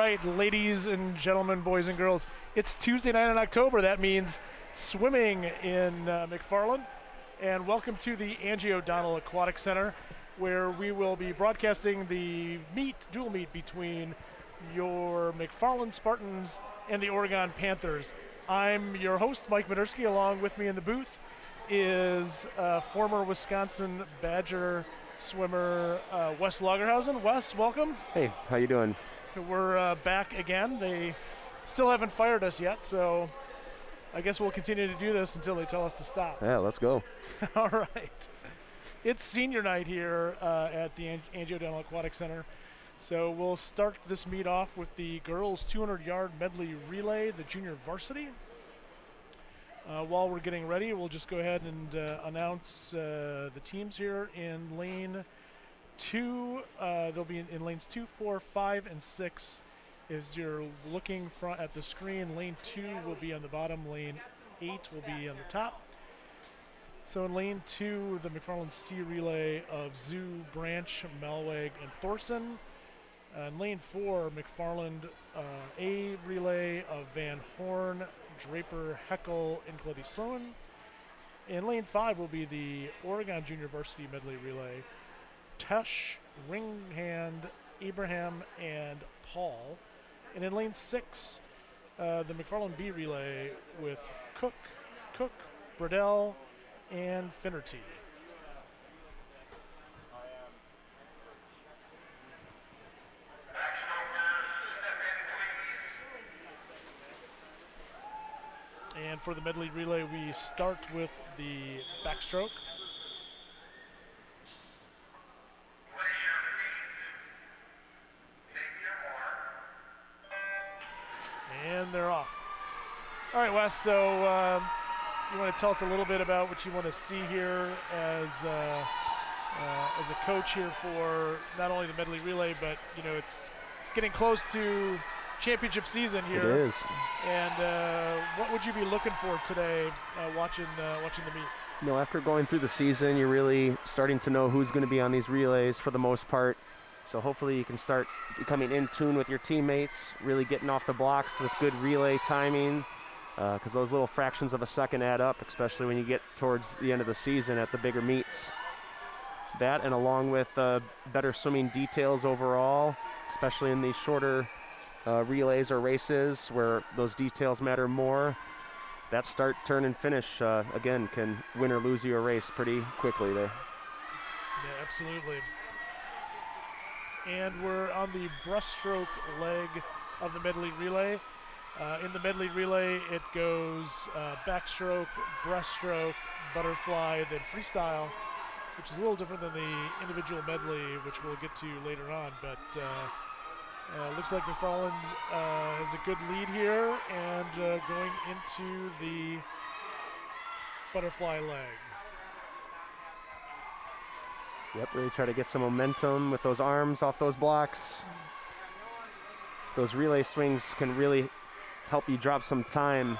right, ladies and gentlemen, boys and girls, it's Tuesday night in October. That means swimming in McFarland. And welcome to the Angie O'Donnell Aquatic Center, where we will be broadcasting the dual meet between your McFarland Spartans and the Oregon Panthers. I'm your host, Mike Minersky. Along with me in the booth is former Wisconsin Badger swimmer Wes Lagerhausen. Wes, welcome. Hey, how you doing? We're back again. They still haven't fired us yet, so I guess we'll continue to do this until they tell us to stop. Yeah, let's go. All right. It's senior night here at the Angie O'Donnell Aquatic Center. So we'll start this meet off with the girls 200-yard medley relay, the junior varsity. While we're getting ready, we'll just go ahead and announce the teams here in lane 2. They'll be in lanes 2, 4, 5, and 6. As you're looking at the screen, lane 2 will be on the bottom, lane 8 will be on the top. So in lane 2, the McFarland C relay of Zoo, Branch, Malweg, and Thorson. In lane 4, McFarland A relay of Van Horn, Draper, Heckel, and Gleddy Sloan. In lane 5 will be the Oregon Junior Varsity Medley relay, Tesh, Ringhand, Abraham, and Paul. And in lane 6, the McFarland B relay with Cook, Burdell, and Finnerty. And for the medley relay, we start with the backstroke. And they're off. All right, Wes, so you want to tell us a little bit about what you want to see here as a coach here for not only the medley relay, but, you know, it's getting close to championship season here. It is. And what would you be looking for today watching the meet? You know, after going through the season, you're really starting to know who's going to be on these relays for the most part. So hopefully you can start becoming in tune with your teammates, really getting off the blocks with good relay timing, because those little fractions of a second add up, especially when you get towards the end of the season at the bigger meets. That, and along with better swimming details overall, especially in these shorter relays or races where those details matter more, that start, turn, and finish, again, can win or lose you a race pretty quickly there. Yeah, absolutely. And we're on the breaststroke leg of the medley relay. In the medley relay, it goes backstroke, breaststroke, butterfly, then freestyle, which is a little different than the individual medley, which we'll get to later on. But looks like McFarland has a good lead here and going into the butterfly leg. Yep, really try to get some momentum with those arms off those blocks. Those relay swings can really help you drop some time.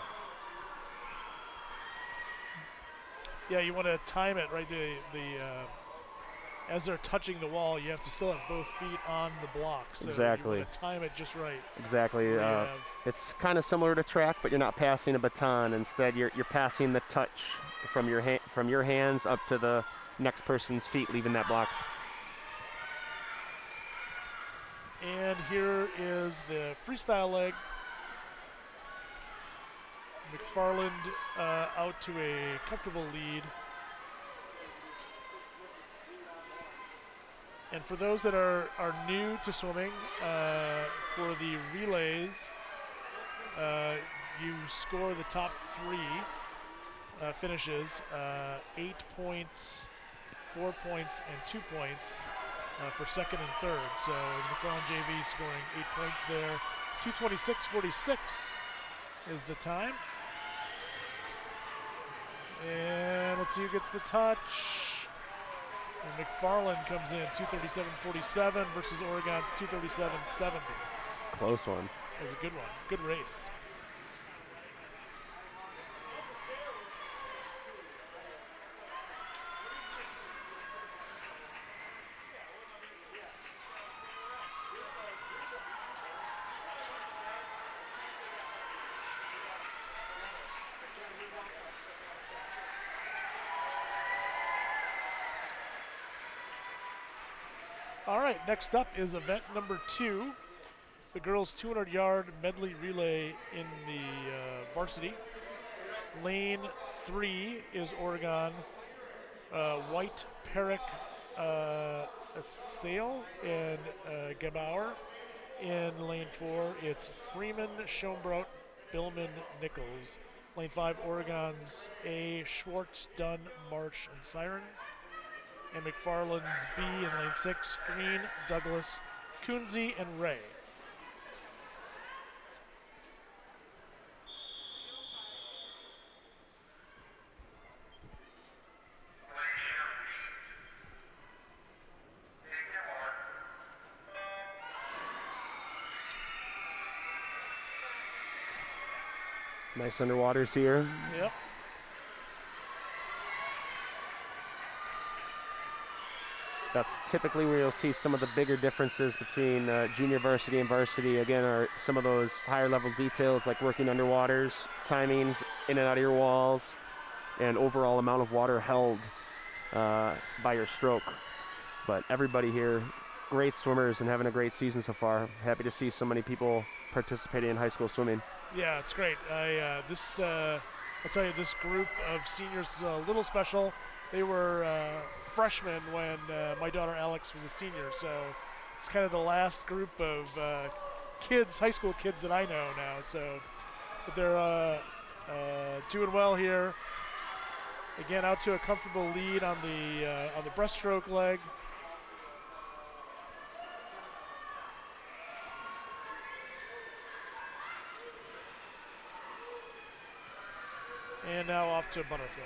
Yeah, you want to time it right. As they're touching the wall, you have to still have both feet on the block. So exactly. You want to time it just right. Exactly. It's kind of similar to track, but you're not passing a baton. Instead, you're passing the touch from your hands up to the next person's feet, leaving that block. And here is the freestyle leg. McFarland out to a comfortable lead. And for those that are new to swimming, for the relays, you score the top 3 finishes, 8 points, 4 points, and 2 points for second and third. So McFarland JV scoring 8 points there. 2:26.46 is the time. And let's see who gets the touch. And McFarland comes in 2:37.47 versus Oregon's 2:37.70. Close one. That was a good one. Good race. All right, next up is event number 2, the girls 200-yard medley relay in the varsity. Lane 3 is Oregon, White, Perrick, Sale, and Gebauer. In lane 4, it's Freeman, Schoenbrodt, Billman, Nichols. Lane 5, Oregon's A, Schwartz, Dunn, March, and Siren. And McFarland's B in lane 6, Green, Douglas, Kunze, and Ray. Nice underwaters here. Yep. That's typically where you'll see some of the bigger differences between junior varsity and varsity. Again, are some of those higher level details like working underwaters, timings in and out of your walls, and overall amount of water held by your stroke. But everybody here, great swimmers and having a great season so far. Happy to see so many people participating in high school swimming. Yeah, it's great. I'll tell you, this group of seniors is a little special. They were freshmen when my daughter Alex was a senior, so it's kind of the last group of kids, high school kids that I know now. So, but they're doing well here. Again, out to a comfortable lead on the breaststroke leg. And now off to butterfly.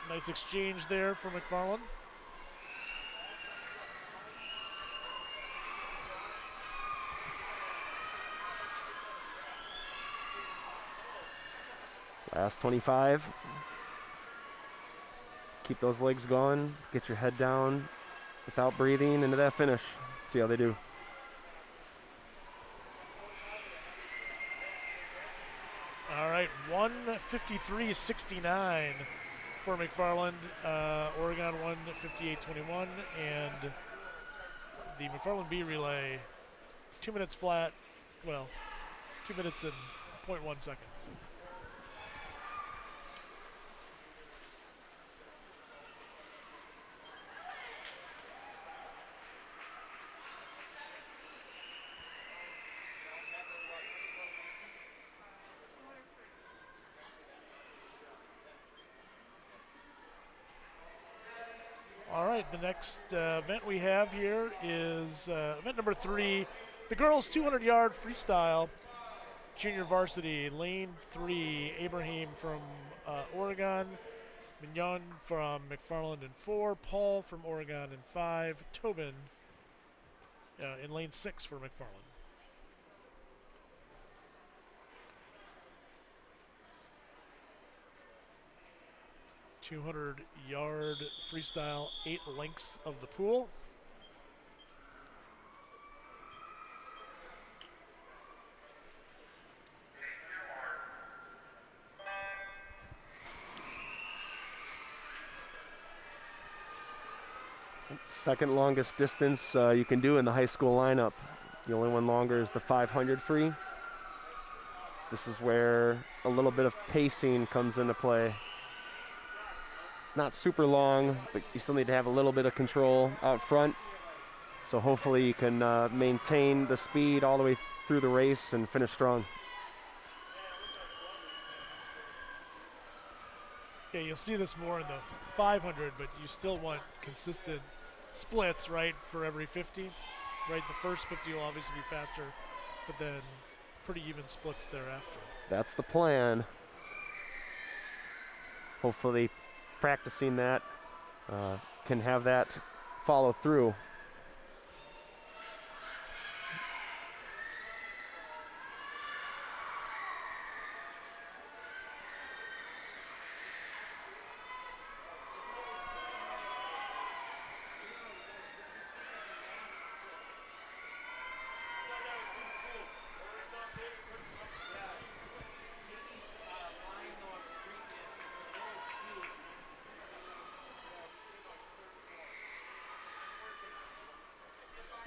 Nice exchange there for McFarland. Last 25. Keep those legs going. Get your head down without breathing into that finish. See how they do. All right, 1:53.69 for McFarland. Oregon 1:58.21, and the McFarland B relay 2 minutes flat. Well, 2 minutes and 0.1 seconds. All right, the next event we have here is event number 3, the girls 200-yard freestyle, junior varsity, lane 3, Abraham from Oregon, Mignon from McFarland in 4, Paul from Oregon in 5, Tobin in lane 6 for McFarland. .200-yard freestyle, 8 lengths of the pool. Second longest distance you can do in the high school lineup. The only one longer is the 500 free. This is where a little bit of pacing comes into play. It's not super long, but you still need to have a little bit of control out front. So hopefully you can maintain the speed all the way through the race and finish strong. Yeah, you'll see this more in the 500, but you still want consistent splits, right, for every 50. Right, the first 50 will obviously be faster, but then pretty even splits thereafter. That's the plan. Hopefully practicing that can have that follow through.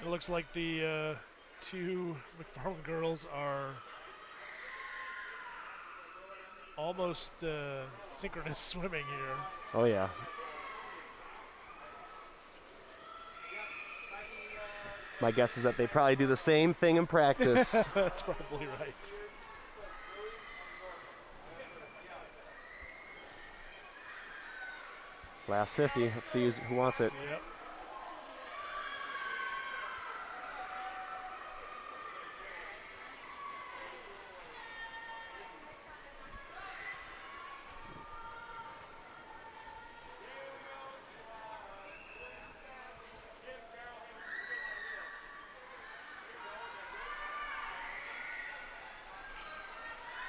It looks like the two McFarland girls are almost synchronous swimming here. Oh, yeah. My guess is that they probably do the same thing in practice. That's probably right. Last 50. Let's see who wants it. Yep.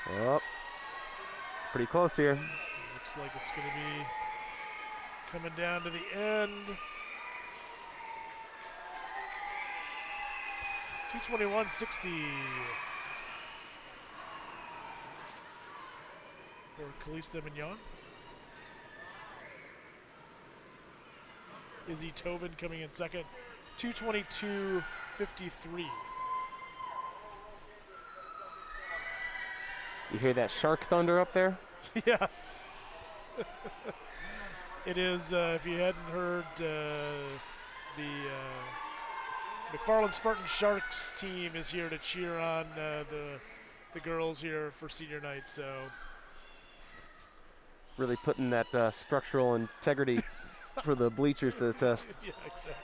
Oh, it's pretty close here. Looks like it's going to be coming down to the end. 2:21.60 for Kalista Mignon. Izzy Tobin coming in second. 2:22.53. You hear that shark thunder up there? Yes. It is, if you hadn't heard, the McFarland Spartan Sharks team is here to cheer on the girls here for senior night. So Really putting that structural integrity for the bleachers to the test. yeah, exactly.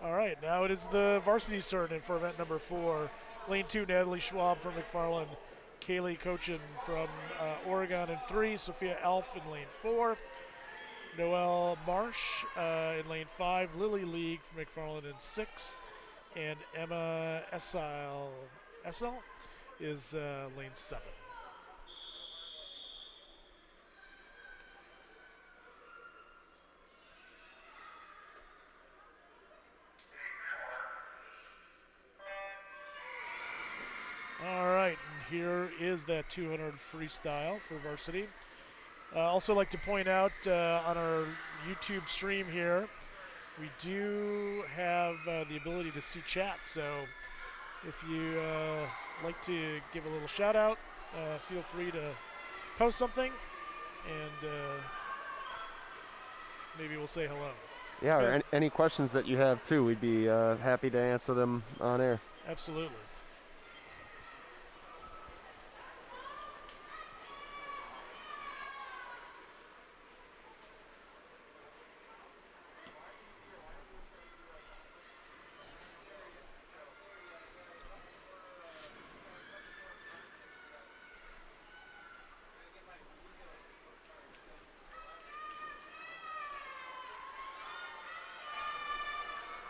All right, now it is the varsity starting for event number 4. Lane 2, Natalie Schwab from McFarland. Kaylee Cochin from Oregon in 3. Sophia Elf in lane 4. Noelle Marsh in lane 5. Lily League from McFarland in 6. And Emma Essel is lane 7. All right, and here is that 200 freestyle for varsity. Also like to point out on our YouTube stream here, we do have the ability to see chat. So if you like to give a little shout out, feel free to post something and maybe we'll say hello. Yeah, or any questions that you have too, we'd be happy to answer them on air. Absolutely.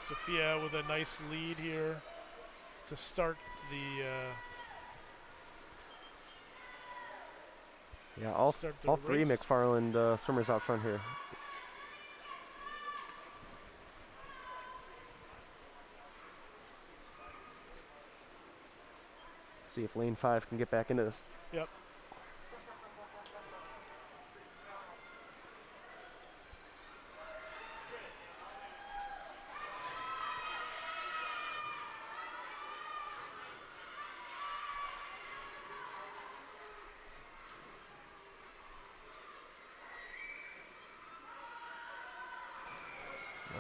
Sophia with a nice lead here to start the yeah, all three race. McFarland swimmers out front here. See if lane 5 can get back into this. Yep.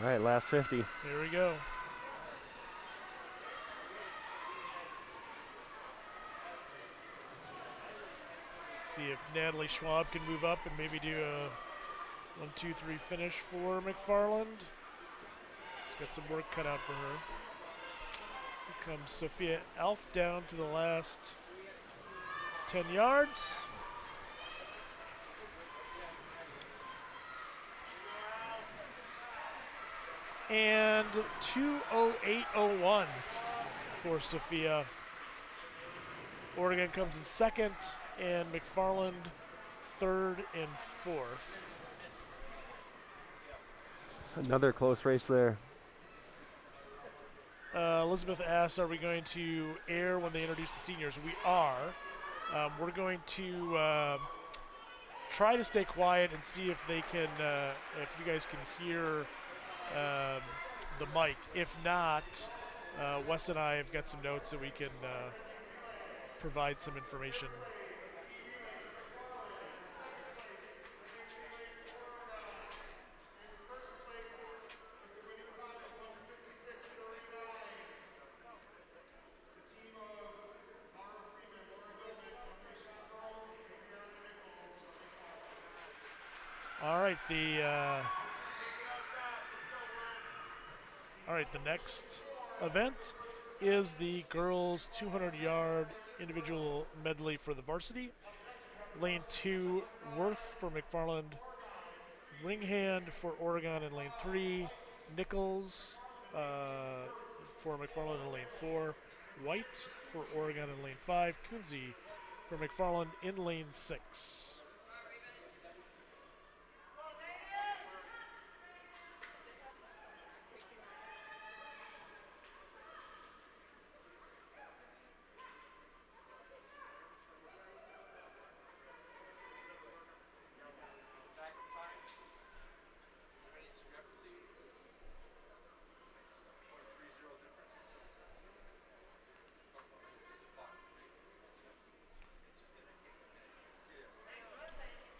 All right, last 50. Here we go. See if Natalie Schwab can move up and maybe do a 1, 2, 3 finish for McFarland. She's got some work cut out for her. Here comes Sophia Elf down to the last 10 yards. And 2:08.01 for Sophia. Oregon comes in second, and McFarland third and fourth. Another close race there. Elizabeth asks, are we going to air when they introduce the seniors? We are. We're going to try to stay quiet and see if they can, if you guys can hear the mic. If not, Wes and I have got some notes that we can provide some information. All right, the next event is the girls 200-yard individual medley for the varsity. Lane 2, Worth for McFarland. Ringhand for Oregon in lane 3. Nichols for McFarland in lane 4. White for Oregon in lane 5. Kunze for McFarland in lane 6.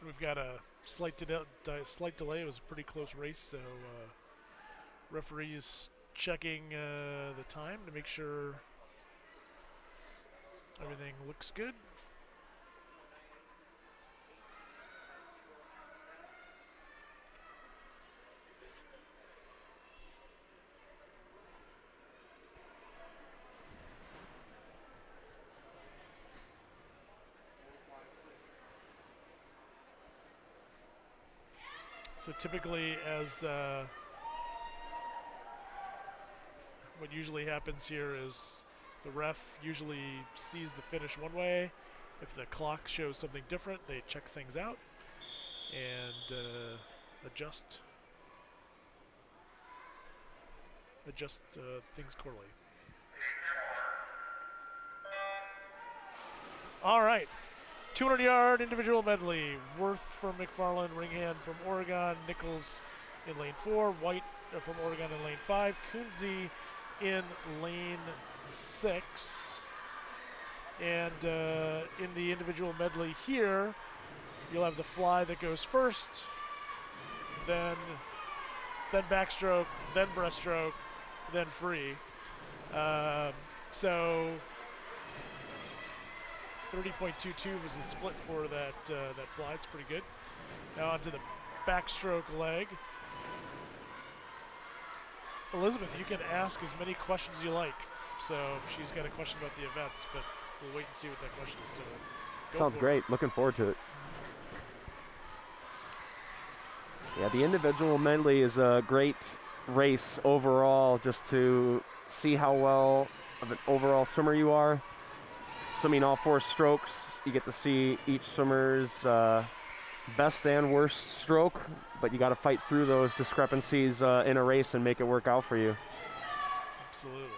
We've got a slight delay. It was a pretty close race, so referees checking the time to make sure everything looks good. So typically, as what usually happens here is the ref usually sees the finish one way. If the clock shows something different, they check things out and adjust things quarterly. All right. 200-yard individual medley. Worth from McFarland, Ringhand from Oregon, Nichols in lane 4, White from Oregon in lane 5, Kunze in lane 6. And in the individual medley here, you'll have the fly that goes first, then backstroke, then breaststroke, then free. So 30.22 was the split for that fly. It's pretty good. Now onto the backstroke leg. Elizabeth, you can ask as many questions as you like. So she's got a question about the events, but we'll wait and see what that question is. So sounds great. Looking forward to it. Yeah, the individual medley is a great race overall, just to see how well of an overall swimmer you are. Swimming all 4 strokes, you get to see each swimmer's best and worst stroke, but you got to fight through those discrepancies in a race and make it work out for you. Absolutely.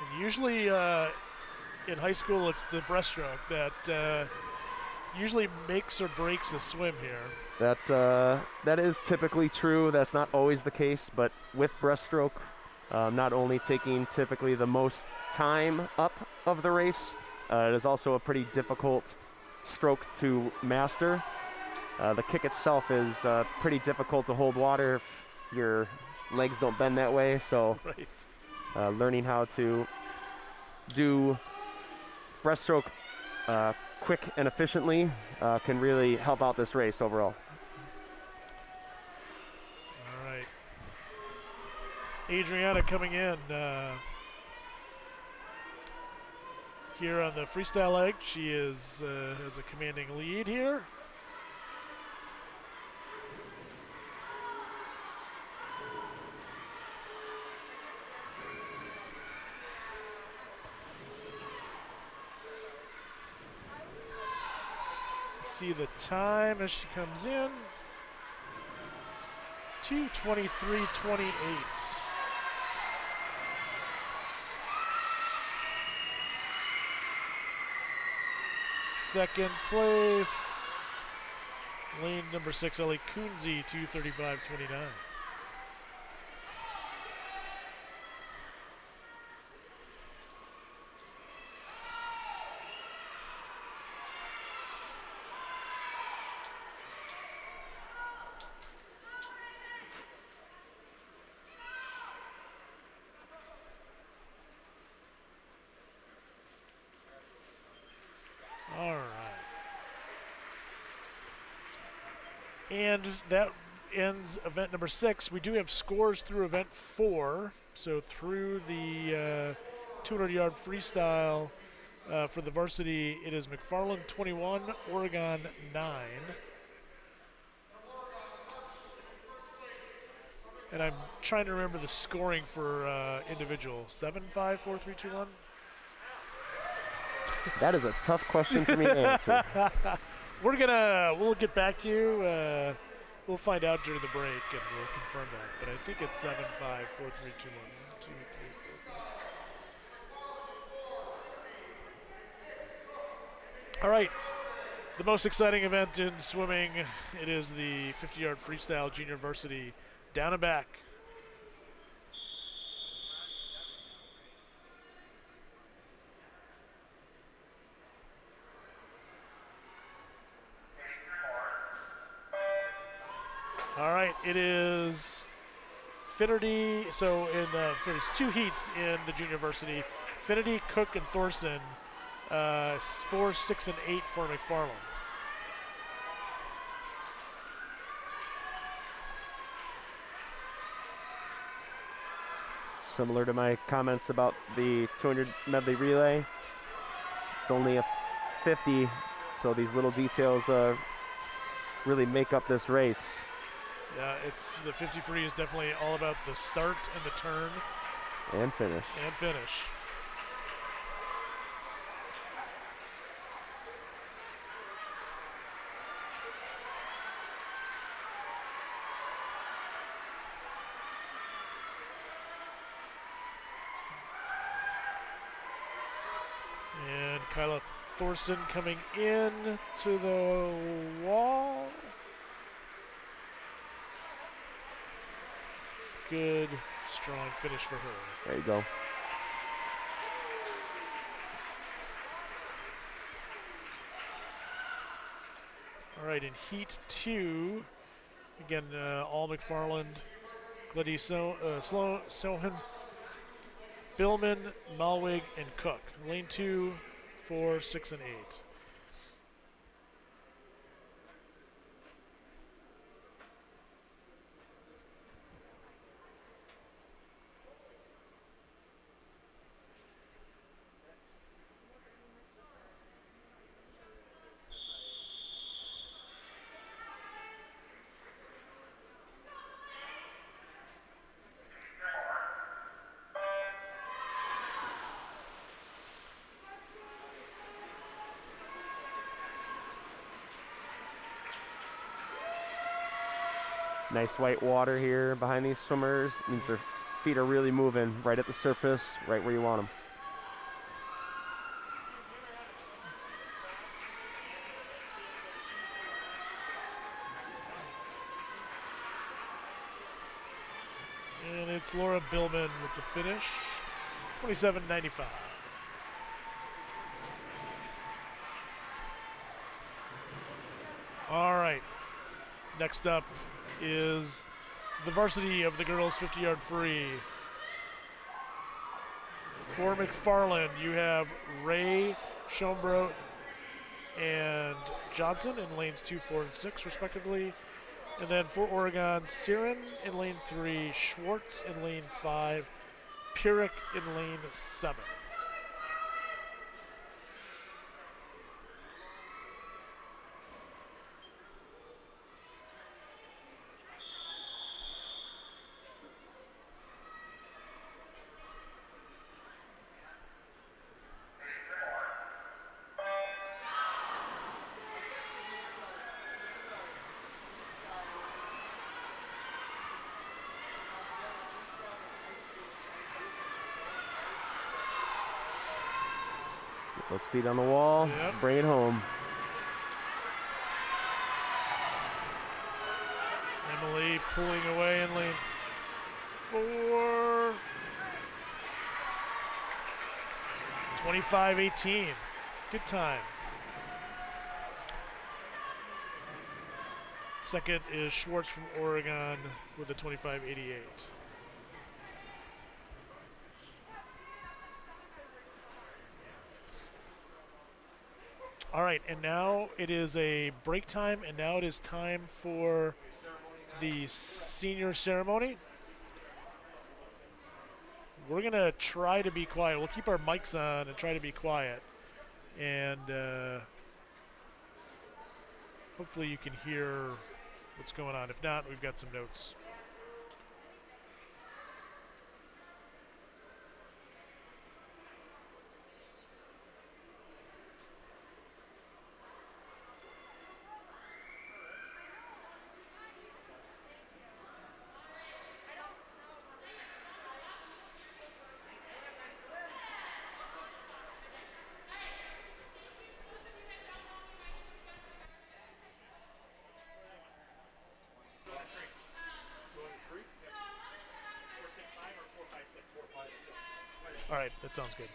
And usually in high school, it's the breaststroke that usually makes or breaks a swim here. That is typically true. That's not always the case, but with breaststroke, not only taking typically the most time up of the race, it is also a pretty difficult stroke to master. The kick itself is pretty difficult to hold water if your legs don't bend that way, so right. Learning how to do breaststroke quick and efficiently can really help out this race overall. All right. Adriana coming in here on the freestyle leg. She is has a commanding lead here. See the time as she comes in. 2:23:28. Second place, Lane number 6, Ellie Kunze, 2:35.29. All right. And that ends event number 6. We do have scores through event 4. So through the 200-yard freestyle for the varsity, it is McFarland 21, Oregon 9. And I'm trying to remember the scoring for individual. 7, 5, 4, 3, 2, 1. That is a tough question for me to answer. We'll get back to you. We'll find out during the break and we'll confirm that. But I think it's 7, 5, 4, 3, 2, 1. 2, 3, 4, 5. All right. The most exciting event in swimming, it is the 50-yard freestyle junior varsity down and back. All right, it is Finnerty. So there's 2 heats in the junior varsity. Finnerty, Cook, and Thorson. 4, 6, and 8 for McFarland. Similar to my comments about the 200 medley relay, it's only a 50, so these little details really make up this race. Yeah, it's the 50 free is definitely all about the start and the turn. And finish. And finish. And Kyla Thorson coming in to the wall. Good, strong finish for her. There you go. All right, in heat 2, again, all McFarland, Gladys Sohan, Billman, Malwig, and Cook. Lane 2, 4, 6, and 8. Nice white water here behind these swimmers. Means their feet are really moving right at the surface, right where you want them. And it's Laura Billman with the finish, 27.95. All right, next up is the varsity of the girls 50-yard free. For McFarland, you have Ray, Schoenbrodt, and Johnson in lanes 2, 4, and 6, respectively. And then for Oregon, Siren in lane 3, Schwartz in lane 5, Pyrrhic in lane 7. Those feet on the wall, yep. Bring it home. Medley pulling away in lane 4. 25-18. Good time. Second is Schwartz from Oregon with a 25-88. All right, and now it is a break time, and now it is time for the senior ceremony. We're going to try to be quiet. We'll keep our mics on and try to be quiet. And hopefully you can hear what's going on. If not, we've got some notes. All right, that sounds good.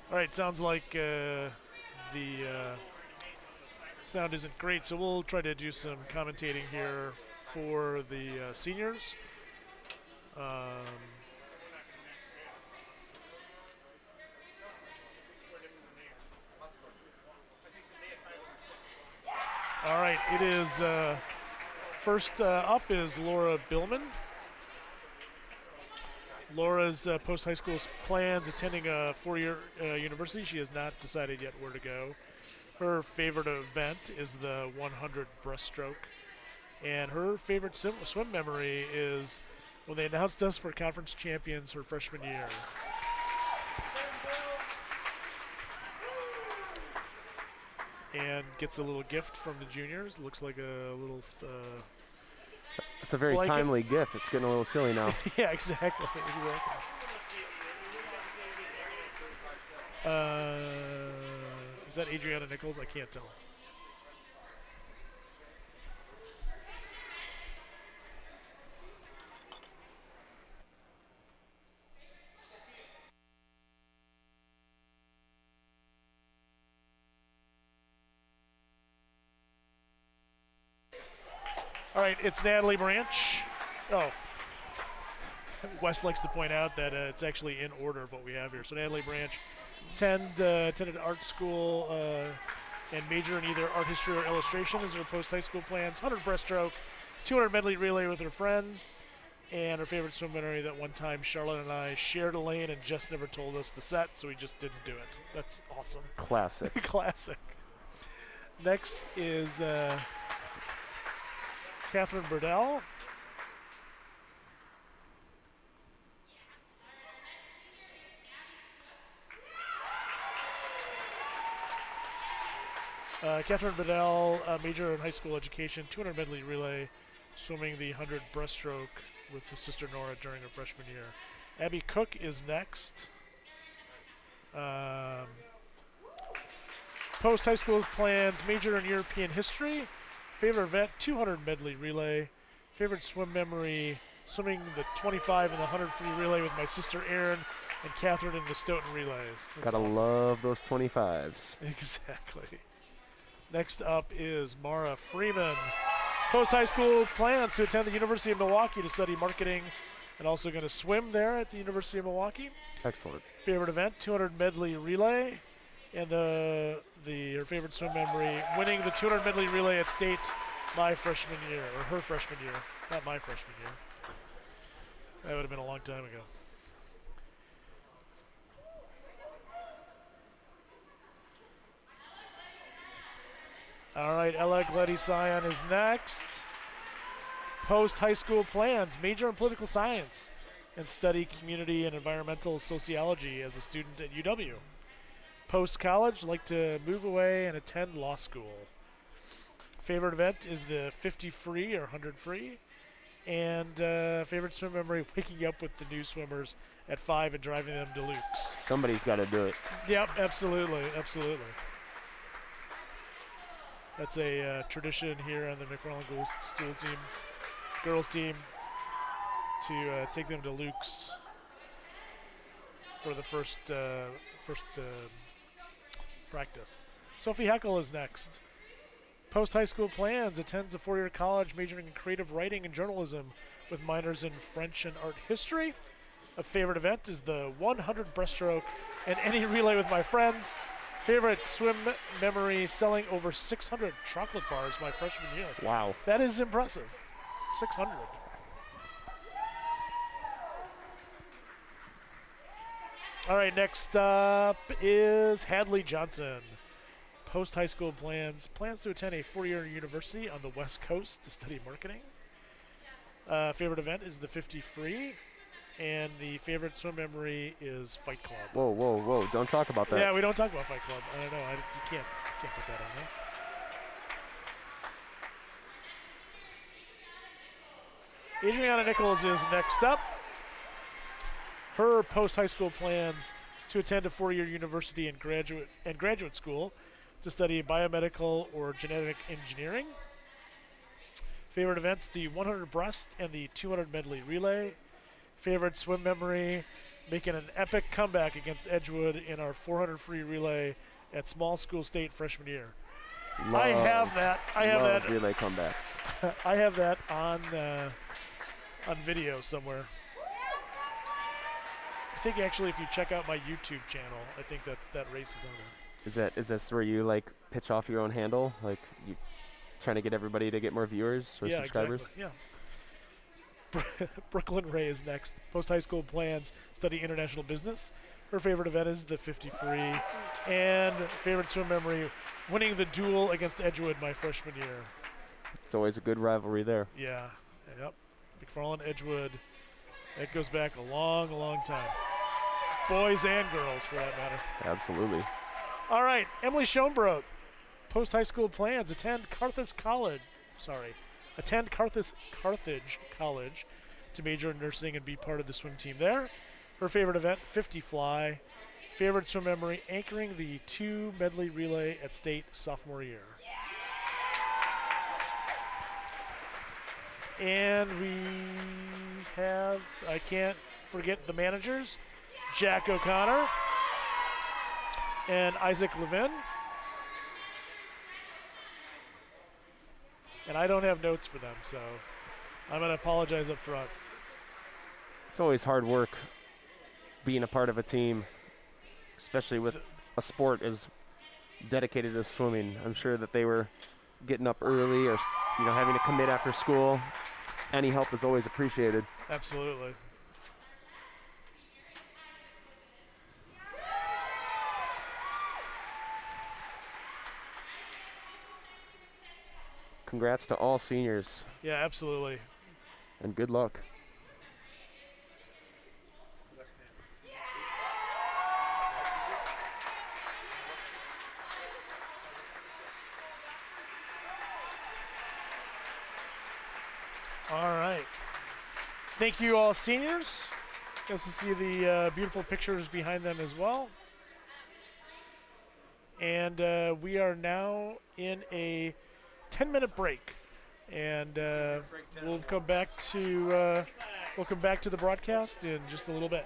All right, sounds like the sound isn't great, so we'll try to do some commentating here for the seniors. All right, it is first up is Laura Billman. Laura's post-high school plans attending a four-year university. She has not decided yet where to go. Her favorite event is the 100 breaststroke. And her favorite swim memory is when they announced us for conference champions her freshman year. And gets a little gift from the juniors. Looks like a little it's a very blanket. Timely gift. It's getting a little chilly now. Yeah, exactly. Is that Adriana Nichols? I can't tell. All right, it's Natalie Branch. Oh, Wes likes to point out that it's actually in order of what we have here. So Natalie Branch attended art school and major in either art history or illustration as her post-high school plans. 100 breaststroke, 200 medley relay with her friends, and her favorite swim memory that one time Charlotte and I shared a lane and just never told us the set, so we just didn't do it. That's awesome. Classic. Classic. Next is Catherine Burdell. Catherine Burdell, major in high school education, 200 medley relay, swimming the 100 breaststroke with her sister Nora during her freshman year. Abby Cook is next. Post-high school plans, major in European history. Favorite event, 200 medley relay. Favorite swim memory, swimming the 25 and the 100 free relay with my sister Erin and Catherine in the Stoughton relays. That's Gotta awesome. love those 25s. Exactly. Next up is Mara Freeman. Post-high school plans to attend the University of Milwaukee to study marketing and also going to swim there at the University of Milwaukee. Excellent. Favorite event, 200 medley relay. And her favorite swim memory, winning the 200 medley relay at state my freshman year, or her freshman year, not my freshman year. That would have been a long time ago. All right, Ella Gleddy-Sion is next. Post-high school plans, major in political science and study community and environmental sociology as a student at UW. Post-college, like to move away and attend law school. Favorite event is the 50 free or 100 free. And favorite swim memory, waking up with the new swimmers at 5 and driving them to Luke's. Somebody's got to do it. Yep, absolutely, absolutely. That's a tradition here on the McFarland girls team to take them to Luke's for the first practice. Sophie Heckel is next. Post-high school plans, attends a four-year college majoring in creative writing and journalism with minors in French and art history. A favorite event is the 100 breaststroke and any relay with my friends. Favorite swim memory, selling over 600 chocolate bars my freshman year. Wow. That is impressive. 600. All right, next up is Hadley Johnson. Post-high school plans to attend a four-year university on the West Coast to study marketing. Favorite event is the 50 free, and the favorite swim memory is Fight Club. Whoa, whoa, whoa! Don't talk about that. Yeah, we don't talk about Fight Club. I don't know. You can't put that on there. Adriana Nichols is next up. Her post-high school plans to attend a four-year university and graduate school to study biomedical or genetic engineering. Favorite events, the 100 breast and the 200 medley relay. Favorite swim memory, making an epic comeback against Edgewood in our 400 free relay at small school state freshman year. I have that relay comebacks. I have that on video somewhere. I think actually if you check out my YouTube channel, I think that race is on there. Is this where you like pitch off your own handle, like you trying to get everybody to get more viewers or subscribers? Exactly. Yeah. Brooklyn Ray is next. Post high school plans, study international business. Her favorite event is the 50 free, and favorite swim memory, winning the duel against Edgewood my freshman year. It's always a good rivalry there. Yeah. Yep. McFarland Edgewood. That goes back a long, long time. Boys and girls, for that matter. Absolutely. All right, Emily Schoenbrot. Post-high school plans, attend Carthage College to major in nursing and be part of the swim team there. Her favorite event, 50 fly. Favorite swim memory, anchoring the 2 medley relay at state sophomore year. And we have, I can't forget the managers, Jack O'Connor and Isaac Levin. And I don't have notes for them, so I'm going to apologize up front. It's always hard work being a part of a team, especially with a sport as dedicated as swimming. I'm sure that they were getting up early or having to commit after school. Any help is always appreciated. Absolutely. Congrats to all seniors. Yeah, absolutely. And good luck. All right. Thank you all seniors. Nice to see the beautiful pictures behind them as well. And we are now in a 10-minute break, and we'll come back to the broadcast in just a little bit.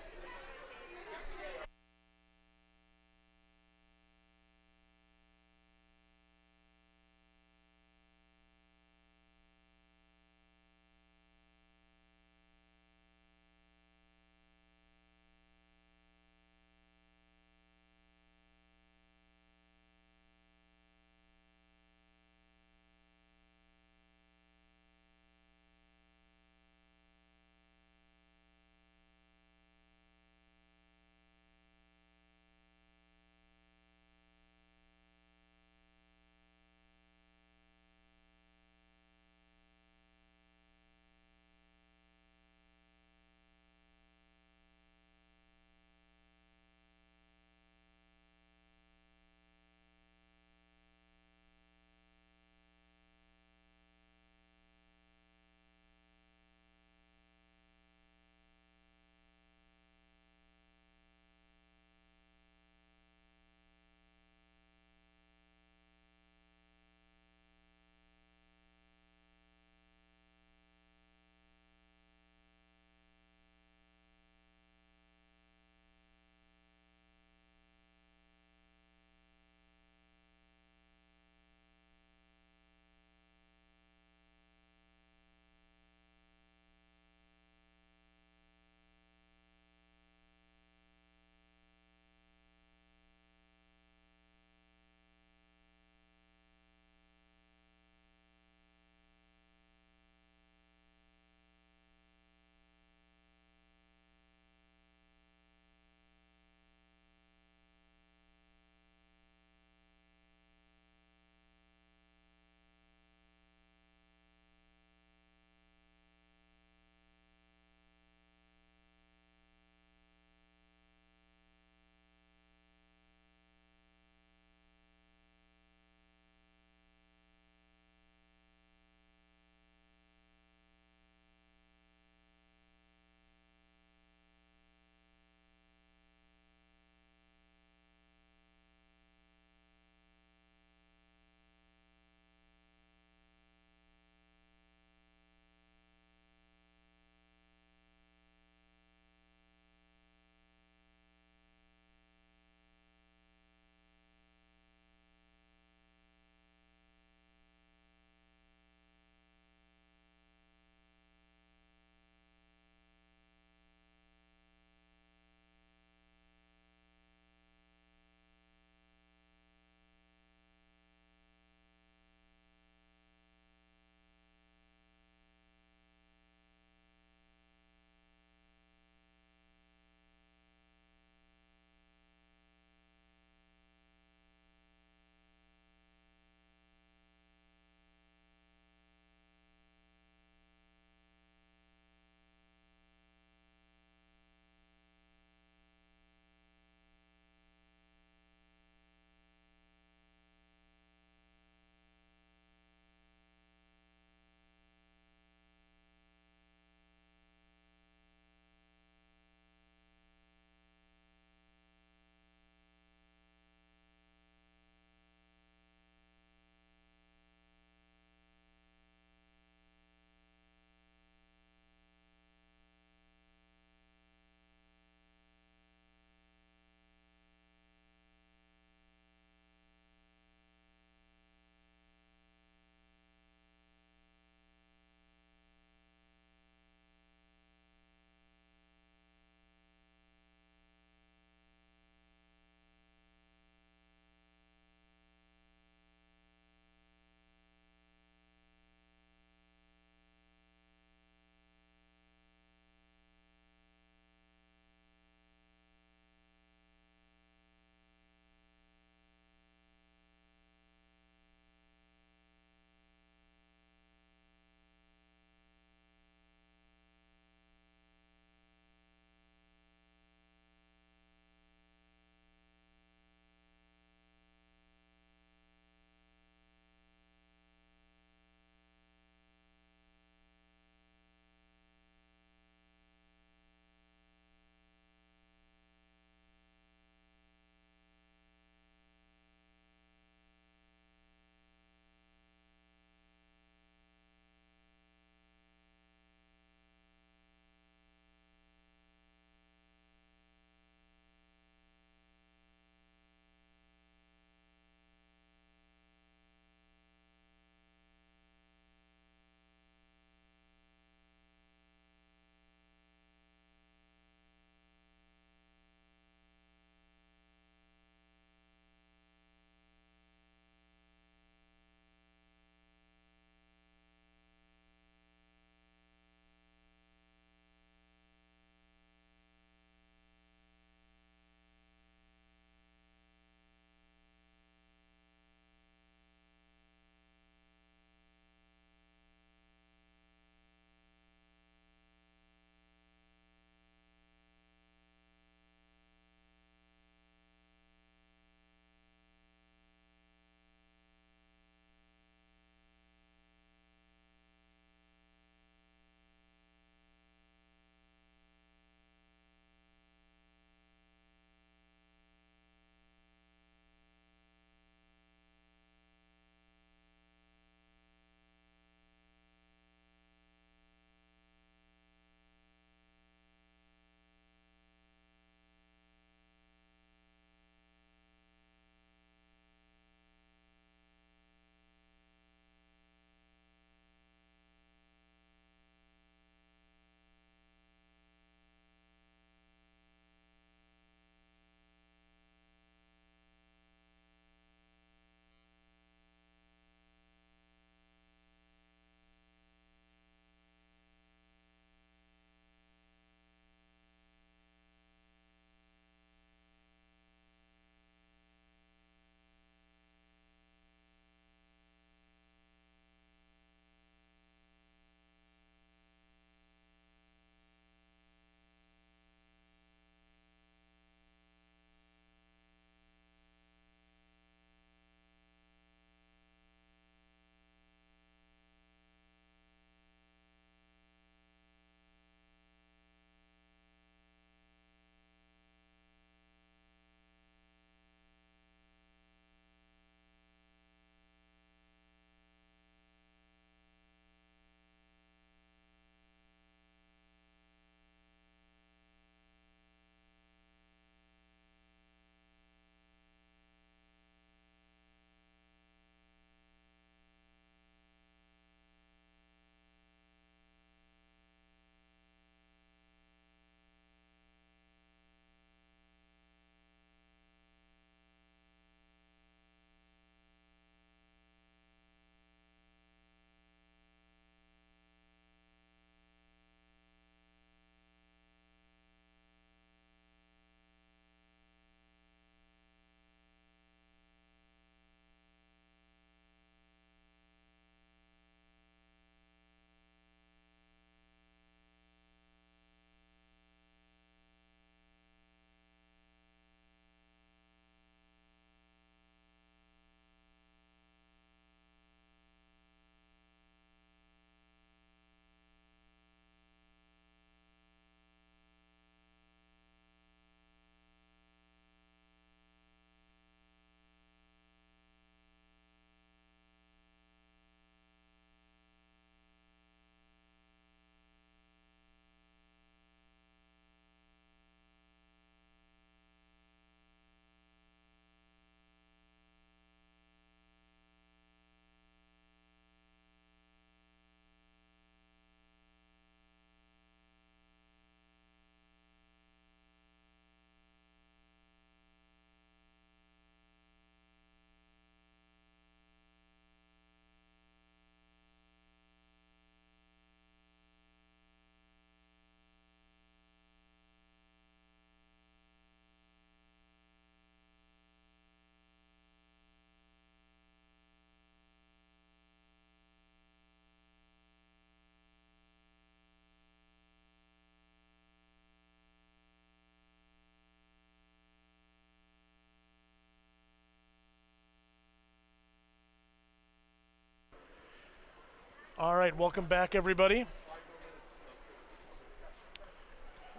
All right, welcome back, everybody.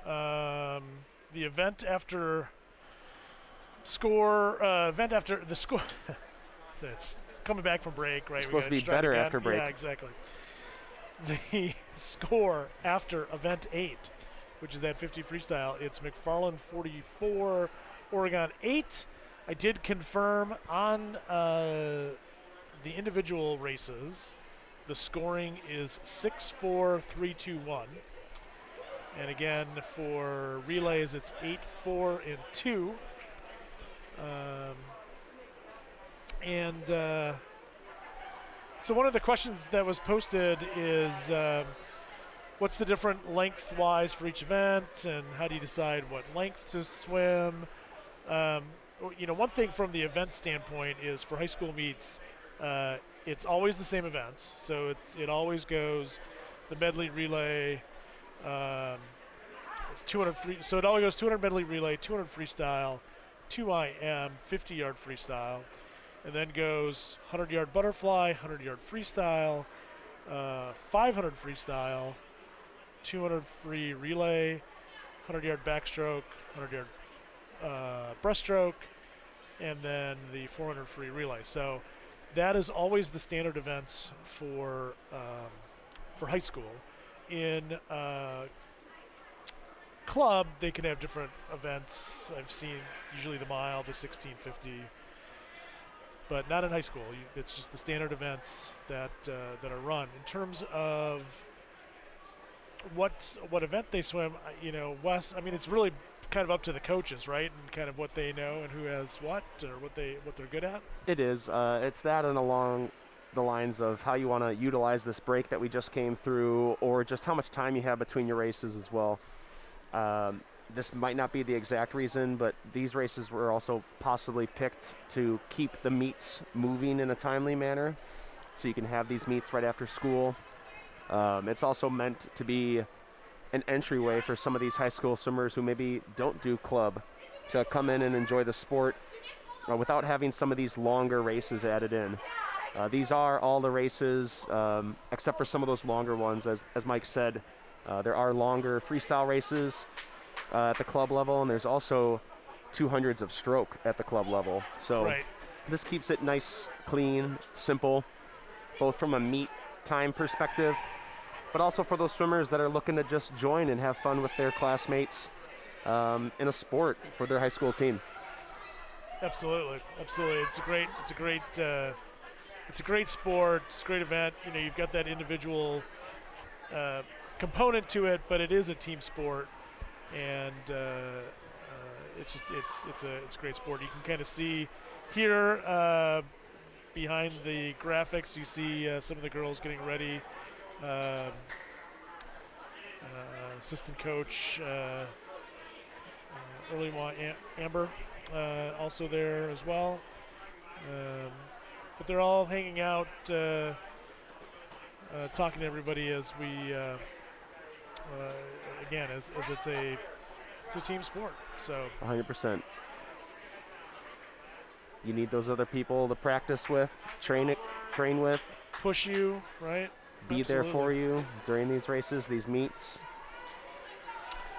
The event after the score. It's coming back from break, right? It's supposed to be better after break. Yeah, exactly. The score after event 8, which is that 50 freestyle, it's McFarland 44, Oregon 8. I did confirm on the individual races, the scoring is 6-4, 3-2-1. And again, for relays, it's 8-4 and 2. So one of the questions that was posted is, what's the different length-wise for each event, and how do you decide what length to swim? One thing from the event standpoint is for high school meets, it's always the same events. So it always goes the medley relay, 200 free. So it always goes 200 medley relay, 200 freestyle, 2 IM, 50-yard freestyle, and then goes 100-yard butterfly, 100-yard freestyle, 500 freestyle, 200 free relay, 100-yard backstroke, 100-yard breaststroke, and then the 400 free relay. So that is always the standard events for high school. In club, they can have different events. I've seen usually the mile, the 1650, but not in high school. It's just the standard events that are run. In terms of what event they swim, Wes, I mean, it's really kind of up to the coaches, right? And kind of what they know and who has what, or what they're good at. It is. It's that and along the lines of how you want to utilize this break that we just came through, or just how much time you have between your races as well. This might not be the exact reason, but these races were also possibly picked to keep the meets moving in a timely manner, so you can have these meets right after school. It's also meant to be an entryway for some of these high school swimmers who maybe don't do club to come in and enjoy the sport without having some of these longer races added in. These are all the races except for some of those longer ones. As Mike said, there are longer freestyle races at the club level, and there's also 200s of stroke at the club level. So This keeps it nice, clean, simple, both from a meet time perspective, but also for those swimmers that are looking to just join and have fun with their classmates in a sport for their high school team. Absolutely. It's a great sport. It's a great event. You've got that individual component to it, but it is a team sport, and it's a great sport. You can kind of see here behind the graphics, you see some of the girls getting ready. Assistant coach Amber also there as well, but they're all hanging out, talking to everybody as we again as it's a team sport. So 100%. You need those other people to practice with, train with, push you, right? Be there for you during these races, these meets,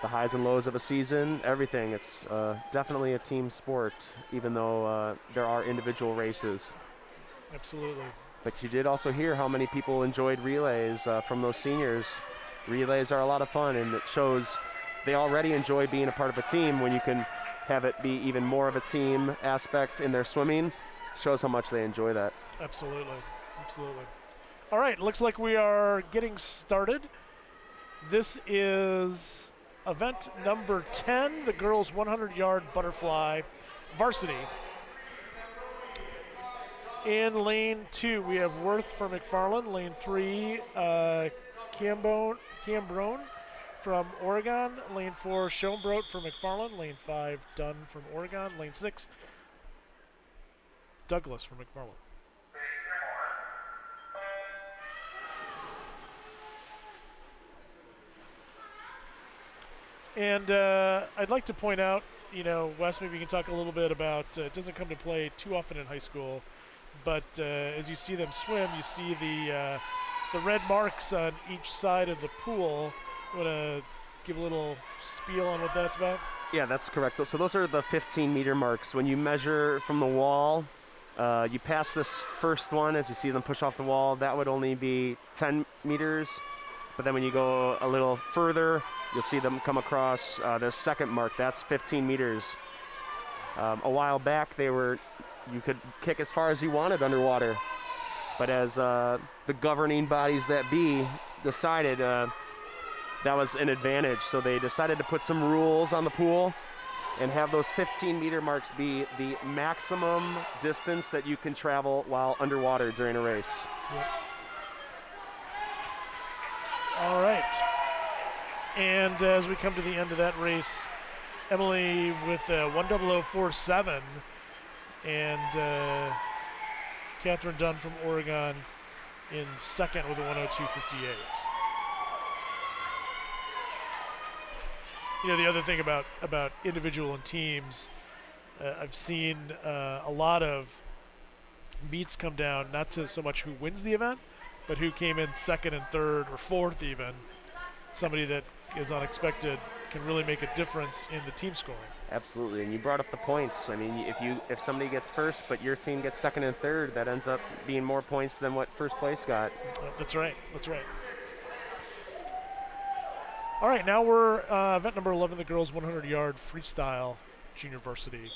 the highs and lows of a season, everything. It's definitely a team sport, even though there are individual races. Absolutely. But you did also hear how many people enjoyed relays from those seniors. Relays are a lot of fun, and it shows they already enjoy being a part of a team. When you can have it be even more of a team aspect in their swimming, shows how much they enjoy that. Absolutely. All right, looks like we are getting started. This is event number 10, the girls 100-yard butterfly varsity. In lane 2, we have Worth from McFarland. Lane 3, Cambrone from Oregon. Lane 4, Schoenbrot from McFarland. Lane 5, Dunn from Oregon. Lane 6, Douglas from McFarland. And I'd like to point out, Wes, maybe you can talk a little bit about, it doesn't come to play too often in high school, but as you see them swim, you see the red marks on each side of the pool. Want to give a little spiel on what that's about? Yeah, that's correct. So those are the 15-meter marks. When you measure from the wall, you pass this first one as you see them push off the wall. That would only be 10 meters. But then when you go a little further, you'll see them come across the second mark. That's 15 meters. A while back, you could kick as far as you wanted underwater. But as the governing bodies that be decided, that was an advantage. So they decided to put some rules on the pool and have those 15-meter marks be the maximum distance that you can travel while underwater during a race. Yep. All right. And as we come to the end of that race, Emily with 1:00:47 and Catherine Dunn from Oregon in second with a 1:02:58. You know, the other thing about individual and teams, I've seen a lot of meets come down, not to so much who wins the event, but who came in second and third or fourth even. Somebody that is unexpected can really make a difference in the team scoring. Absolutely, and you brought up the points. I mean, if somebody gets first, but your team gets second and third, that ends up being more points than what first place got. That's right. That's right. All right, now we're event number 11, the girls 100-yard freestyle junior varsity.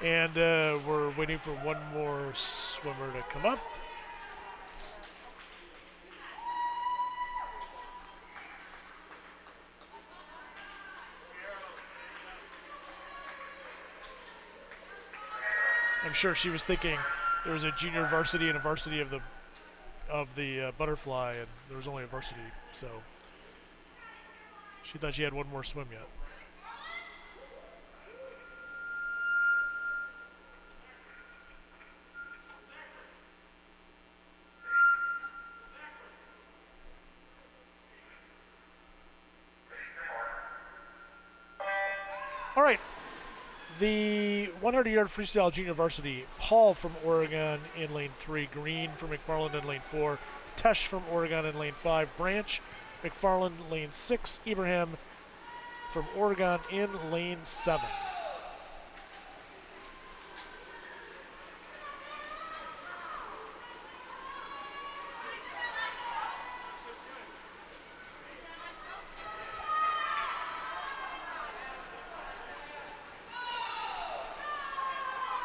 And we're waiting for one more swimmer to come up. I'm sure she was thinking there was a junior varsity and a varsity of the butterfly, and there was only a varsity, so she thought she had one more swim yet. All right, the 100-yard freestyle junior varsity, Paul from Oregon in lane 3, Green from McFarland in lane 4, Tesh from Oregon in lane 5, Branch, McFarland lane 6, Ibrahim from Oregon in lane 7.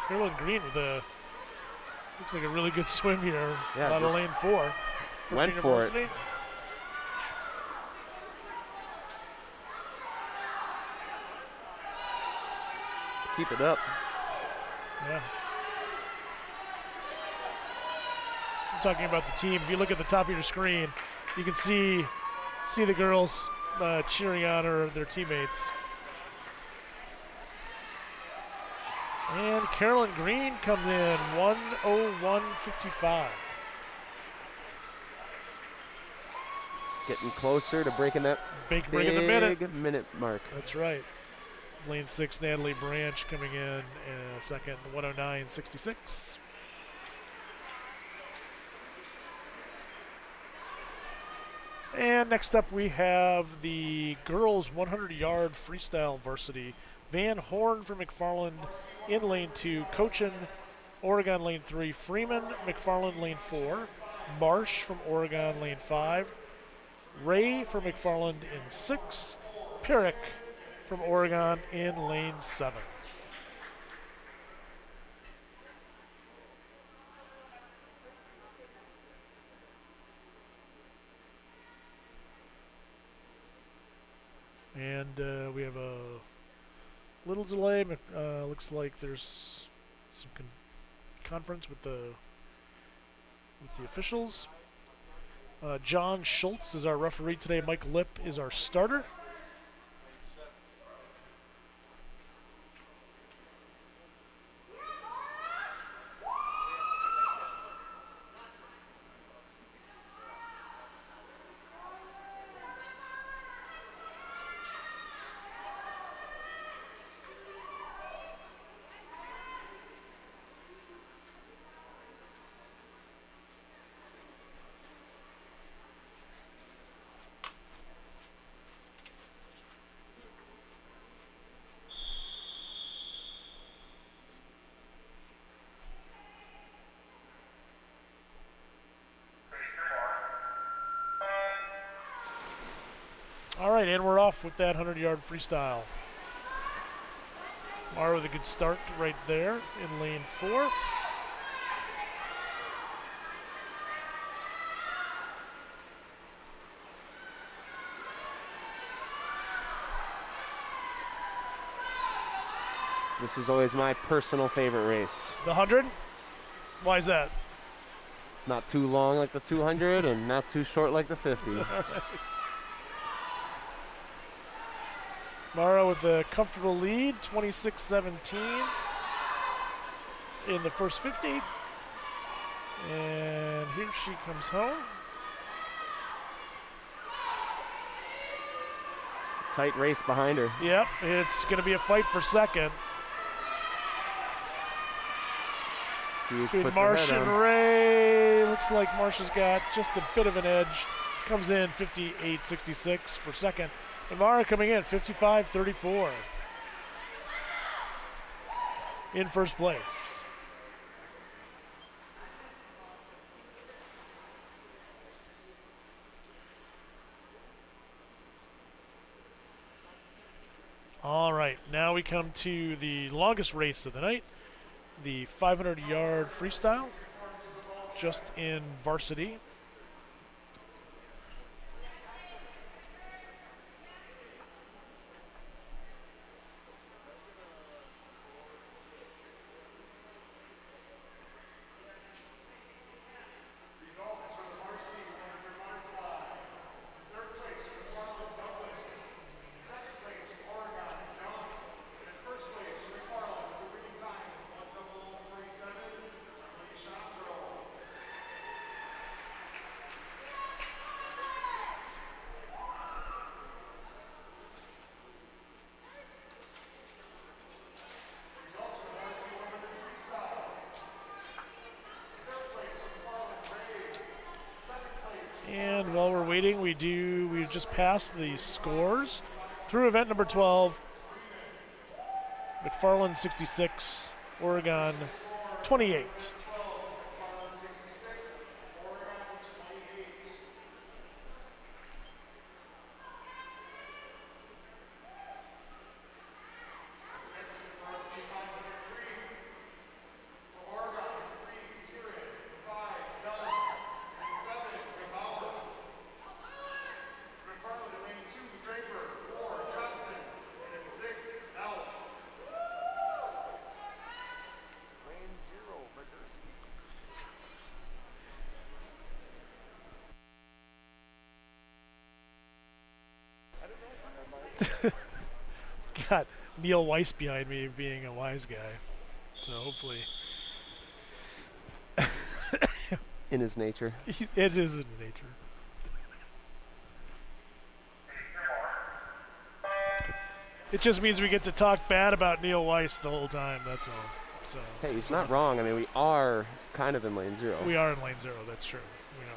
Carolyn Green with looks like a really good swim here. Yeah, out of lane 4. Went for it. Keep it up. Yeah. I'm talking about the team. If you look at the top of your screen, you can see the girls cheering on their teammates. And Carolyn Green comes in 1:01:55. Getting closer to breaking that big minute mark. That's right. Lane 6, Natalie Branch coming in second, 1:09:66. And next up we have the girls 100-yard freestyle varsity. Van Horn from McFarland in lane 2, Cochin, Oregon lane 3, Freeman, McFarland lane 4, Marsh from Oregon lane 5, Ray from McFarland in 6, Pierrick from Oregon in lane 7. And we have a little delay. Looks like there's some conference with the officials. John Schultz is our referee today. Mike Lipp is our starter. All right, and we're off with that 100-yard freestyle. Mara with a good start right there in lane 4. This is always my personal favorite race. The 100? Why is that? It's not too long like the 200 and not too short like the 50. Mara with a comfortable lead, 26-17 in the first 50. And here she comes home. Tight race behind her. Yep, it's going to be a fight for second. See who Between puts her Marsh head and on. Ray. Looks like Marsh's got just a bit of an edge. Comes in 58-66 for second. And Mara coming in 55-34 in first place. All right, now we come to the longest race of the night, the 500-yard freestyle, just in Varsity. And while we're waiting, we just passed the scores through event number 12. McFarland 66, Oregon 28. Got Neil Weiss behind me being a wise guy, so hopefully In his nature. it is in nature. It just means we get to talk bad about Neil Weiss the whole time, that's all. So Hey, he's not wrong. I mean, we are kind of in lane 0. we are in lane 0, that's true. We are.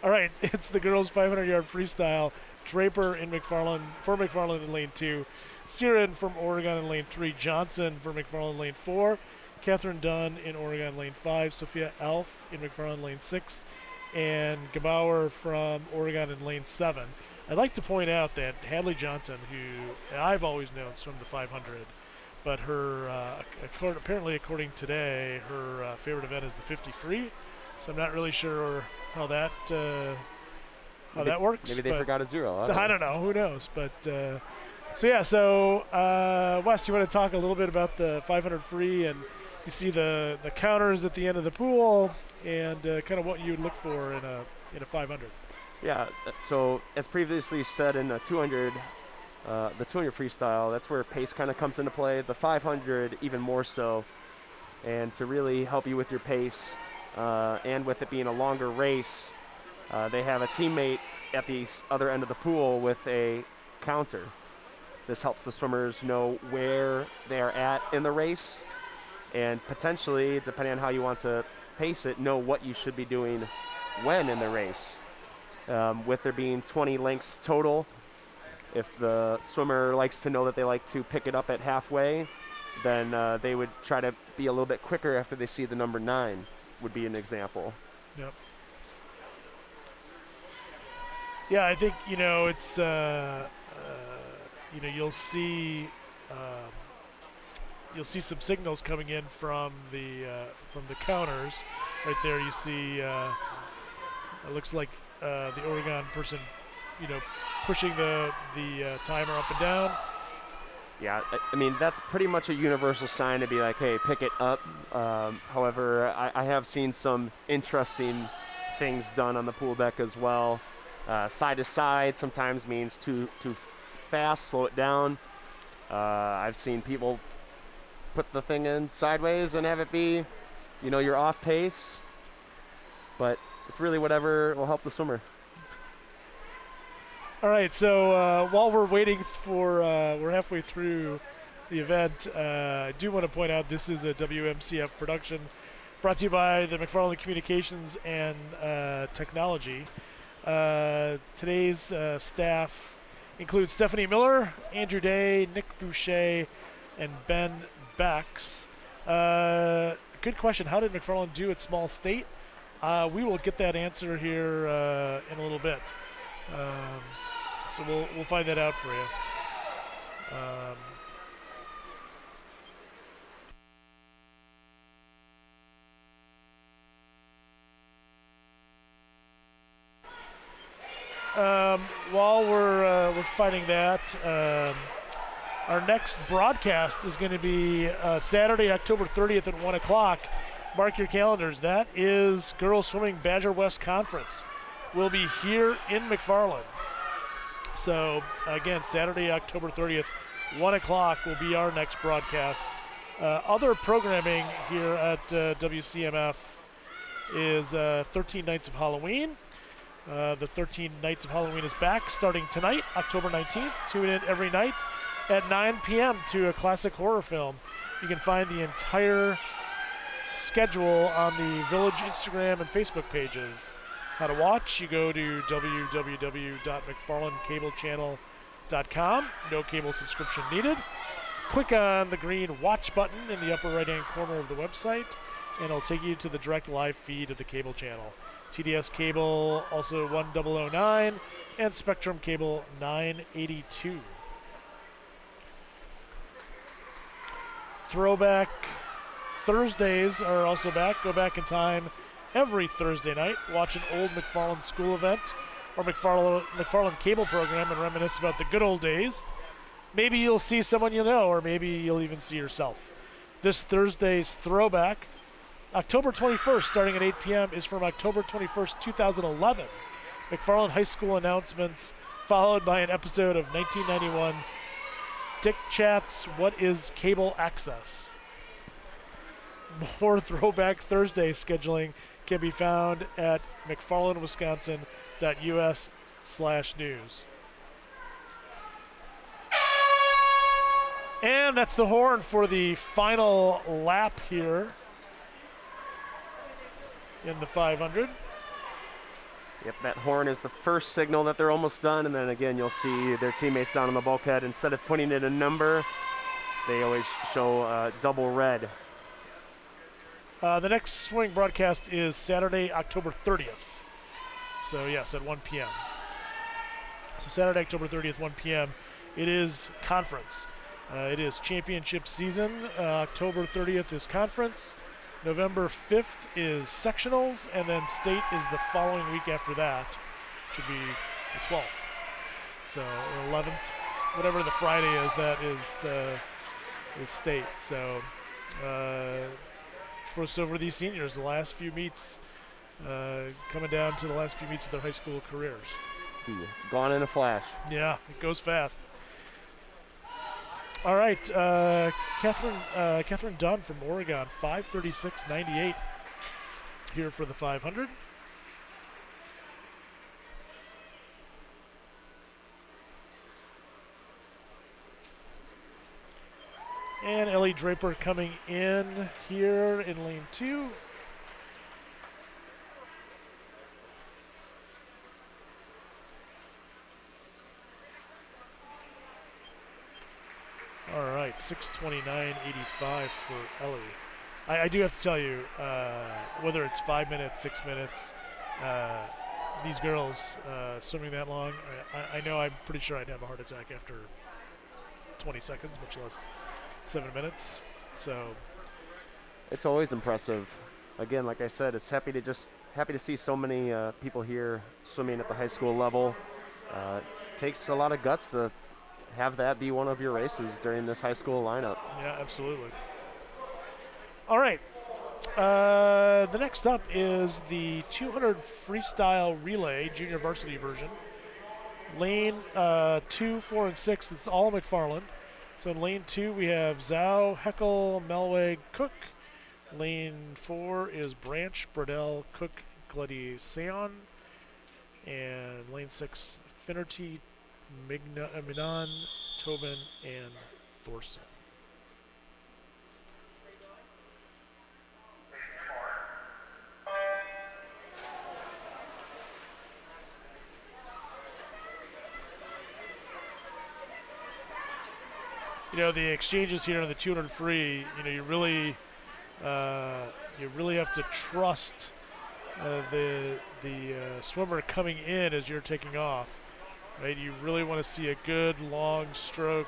All right, it's the girls' 500-yard freestyle. Draper in McFarland, for McFarland in lane 2. Siren from Oregon in lane 3. Johnson for McFarland in lane 4. Catherine Dunn in Oregon lane 5. Sophia Elf in McFarland lane 6. And Gebauer from Oregon in lane 7. I'd like to point out that Hadley Johnson, who I've always known from the 500, but her, apparently according today, her favorite event is the 50 free. So I'm not really sure how that works. Maybe they forgot a 0. I don't know. Who knows? But so Wes, you want to talk a little bit about the 500 free, and you see the counters at the end of the pool, and kind of what you would look for in a in a 500. Yeah, so as previously said in the 200 freestyle, that's where pace kind of comes into play. The 500 even more so. And to really help you with your pace, and with it being a longer race, they have a teammate at the other end of the pool with a counter. This helps the swimmers know where they are at in the race, and potentially, depending on how you want to pace it, know what you should be doing when in the race. With there being 20 lengths total, if the swimmer likes to know that they like to pick it up at halfway, then they would try to be a little bit quicker after they see the number 9, would be an example. Yep. Yeah, I think, it's, you'll see some signals coming in from the counters. Right there you see, it looks like the Oregon person, pushing the timer up and down. Yeah, I mean, that's pretty much a universal sign to be like, hey, pick it up. However, I have seen some interesting things done on the pool deck as well. Side to side sometimes means too fast, slow it down. I've seen people put the thing in sideways and have it be, you're off pace. But it's really whatever will help the swimmer. All right, so while we're waiting for, we're halfway through the event, I do want to point out this is a WMCF production brought to you by the McFarland Communications and Technology. Today's staff includes Stephanie Miller, Andrew Day, Nick Boucher, and Ben Becks. Good question. How did McFarland do at Small State? We will get that answer here in a little bit. So we'll find that out for you. While we're finding that, our next broadcast is going to be Saturday, October 30th at 1 o'clock. Mark your calendars. That is Girls Swimming Badger West Conference. We'll be here in McFarland. So, again, Saturday, October 30th, 1 o'clock will be our next broadcast. Other programming here at WCMF is 13 Nights of Halloween. The 13 Nights of Halloween is back starting tonight, October 19th. Tune in every night at 9 p.m. to a classic horror film. You can find the entire schedule on the Village Instagram and Facebook pages. How to watch, you go to www.mcfarlandcablechannel.com. No cable subscription needed. Click on the green watch button in the upper right-hand corner of the website, and it'll take you to the direct live feed of the cable channel. TDS cable also 1009 and Spectrum cable 982. Throwback Thursdays are also back. Go back in time every Thursday night, watch an old McFarland school event or McFarland cable program and reminisce about the good old days. Maybe you'll see someone you know, or maybe you'll even see yourself. This Thursday's throwback, October 21st, starting at 8 p.m., is from October 21st, 2011. McFarland High School announcements, followed by an episode of 1991 Dick Chat's What is Cable Access? More Throwback Thursday scheduling can be found at mcfarlandwisconsin.us/news. And that's the horn for the final lap here in the 500. Yep, that horn is the first signal that they're almost done, and then again you'll see their teammates down on the bulkhead. Instead of putting in a number, they always show double red. The next swimming broadcast is Saturday, October 30th. So yes, at 1 p.m. So Saturday, October 30th, 1 p.m. It is conference. It is championship season. October 30th is conference. November 5th is sectionals, and then state is the following week after that. Should be the 12th. So, or 11th, whatever the Friday is, that is state. So, for these seniors, the last few meets coming down to the last few meets of their high school careers. Gone in a flash. Yeah, it goes fast. All right, Catherine Dunn from Oregon, 5:36.98 here for the 500. And Ellie Draper coming in here in lane 2. All right, 6:29.85 for Ellie. I do have to tell you, whether it's 5 minutes, 6 minutes, these girls swimming that long, I know I'm pretty sure I'd have a heart attack after 20 seconds, much less 7 minutes. So it's always impressive. Again, like I said, it's happy to see so many people here swimming at the high school level. Takes a lot of guts to have that be one of your races during this high school lineup. Yeah, absolutely. All right. The next up is the 200 freestyle relay, junior varsity version. Lane 2, 4, and 6, it's all McFarland. So in lane 2, we have Zhao, Heckel, Melweg, Cook. Lane 4 is Branch, Burdell, Cook, Glady, Seon. And lane 6, Finnerty, Minan, Tobin, and Thorson. You know, the exchanges here in the 200 free, you know, you really have to trust the swimmer coming in as you're taking off, right? You really want to see a good long stroke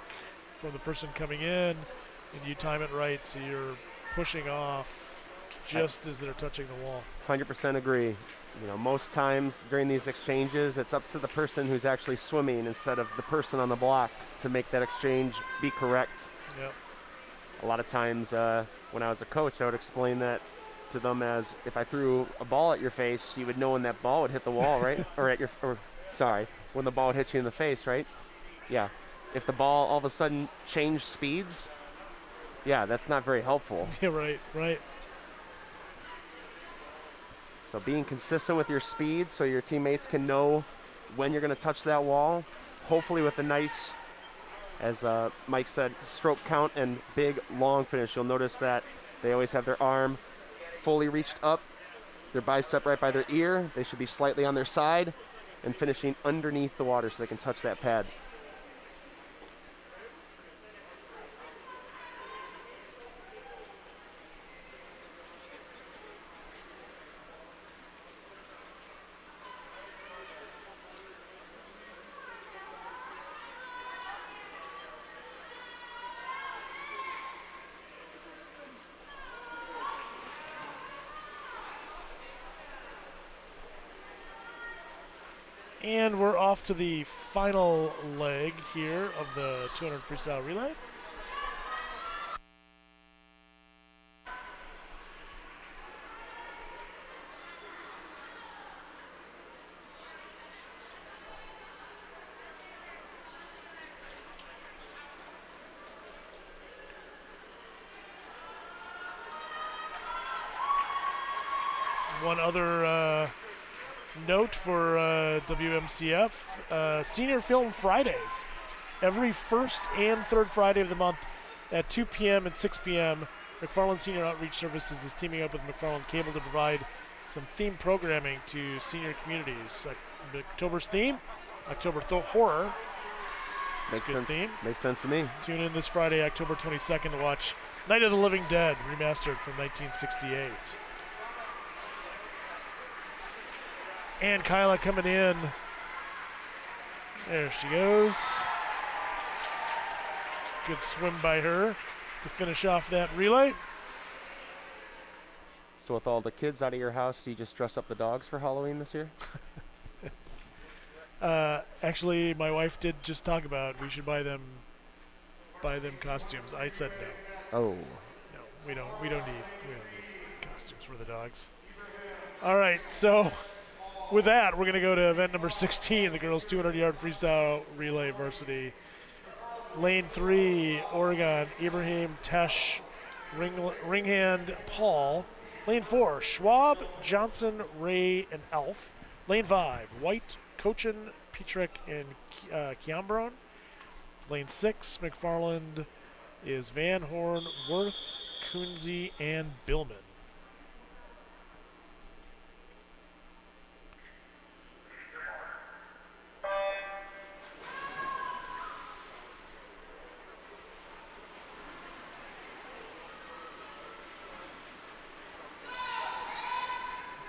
from the person coming in, and you time it right so you're pushing off just as they're touching the wall. 100% agree. You know, most times during these exchanges, it's up to the person who's actually swimming instead of the person on the block to make that exchange be correct. Yep. A lot of times when I was a coach, I would explain that to them as if I threw a ball at your face, you would know when that ball would hit the wall, right? When the ball would hit you in the face, right? Yeah. If the ball all of a sudden changed speeds, yeah, that's not very helpful. Yeah, right. So being consistent with your speed so your teammates can know when you're going to touch that wall, hopefully with a nice, as Mike said, stroke count and big, long finish. You'll notice that they always have their arm fully reached up, their bicep right by their ear. They should be slightly on their side and finishing underneath the water so they can touch that pad. And we're off to the final leg here of the 200 freestyle relay. One other note for WMCF, Senior Film Fridays. Every first and third Friday of the month at 2 p.m. and 6 p.m., McFarland Senior Outreach Services is teaming up with McFarland Cable to provide some theme programming to senior communities. October's theme, October Horror. Makes good sense. Theme. Makes sense to me. Tune in this Friday, October 22nd, to watch Night of the Living Dead, remastered from 1968. And Kyla coming in. There she goes. Good swim by her to finish off that relay. So with all the kids out of your house, do you just dress up the dogs for Halloween this year? Actually, my wife did just talk about we should buy them costumes. I said no. Oh. No, we don't need costumes for the dogs. All right, so with that, we're going to go to event number 16, the girls 200-yard freestyle relay varsity. Lane 3, Oregon, Ibrahim, Tesh, Ringhand, Paul. Lane 4, Schwab, Johnson, Ray, and Elf. Lane 5, White, Cochin, Petrick, and Kiambron. Lane 6, McFarland is Van Horn, Worth, Kunze, and Billman.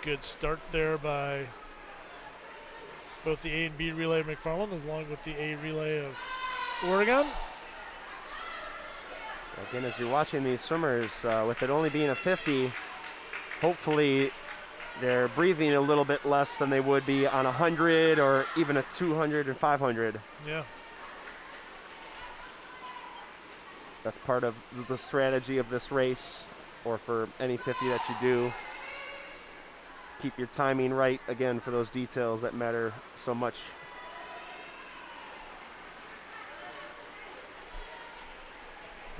Good start there by both the A and B relay of McFarland along with the A relay of Oregon. Again, as you're watching these swimmers, with it only being a 50, hopefully they're breathing a little bit less than they would be on 100 or even a 200 and 500. Yeah. That's part of the strategy of this race, or for any 50 that you do. Keep your timing right, again, for those details that matter so much.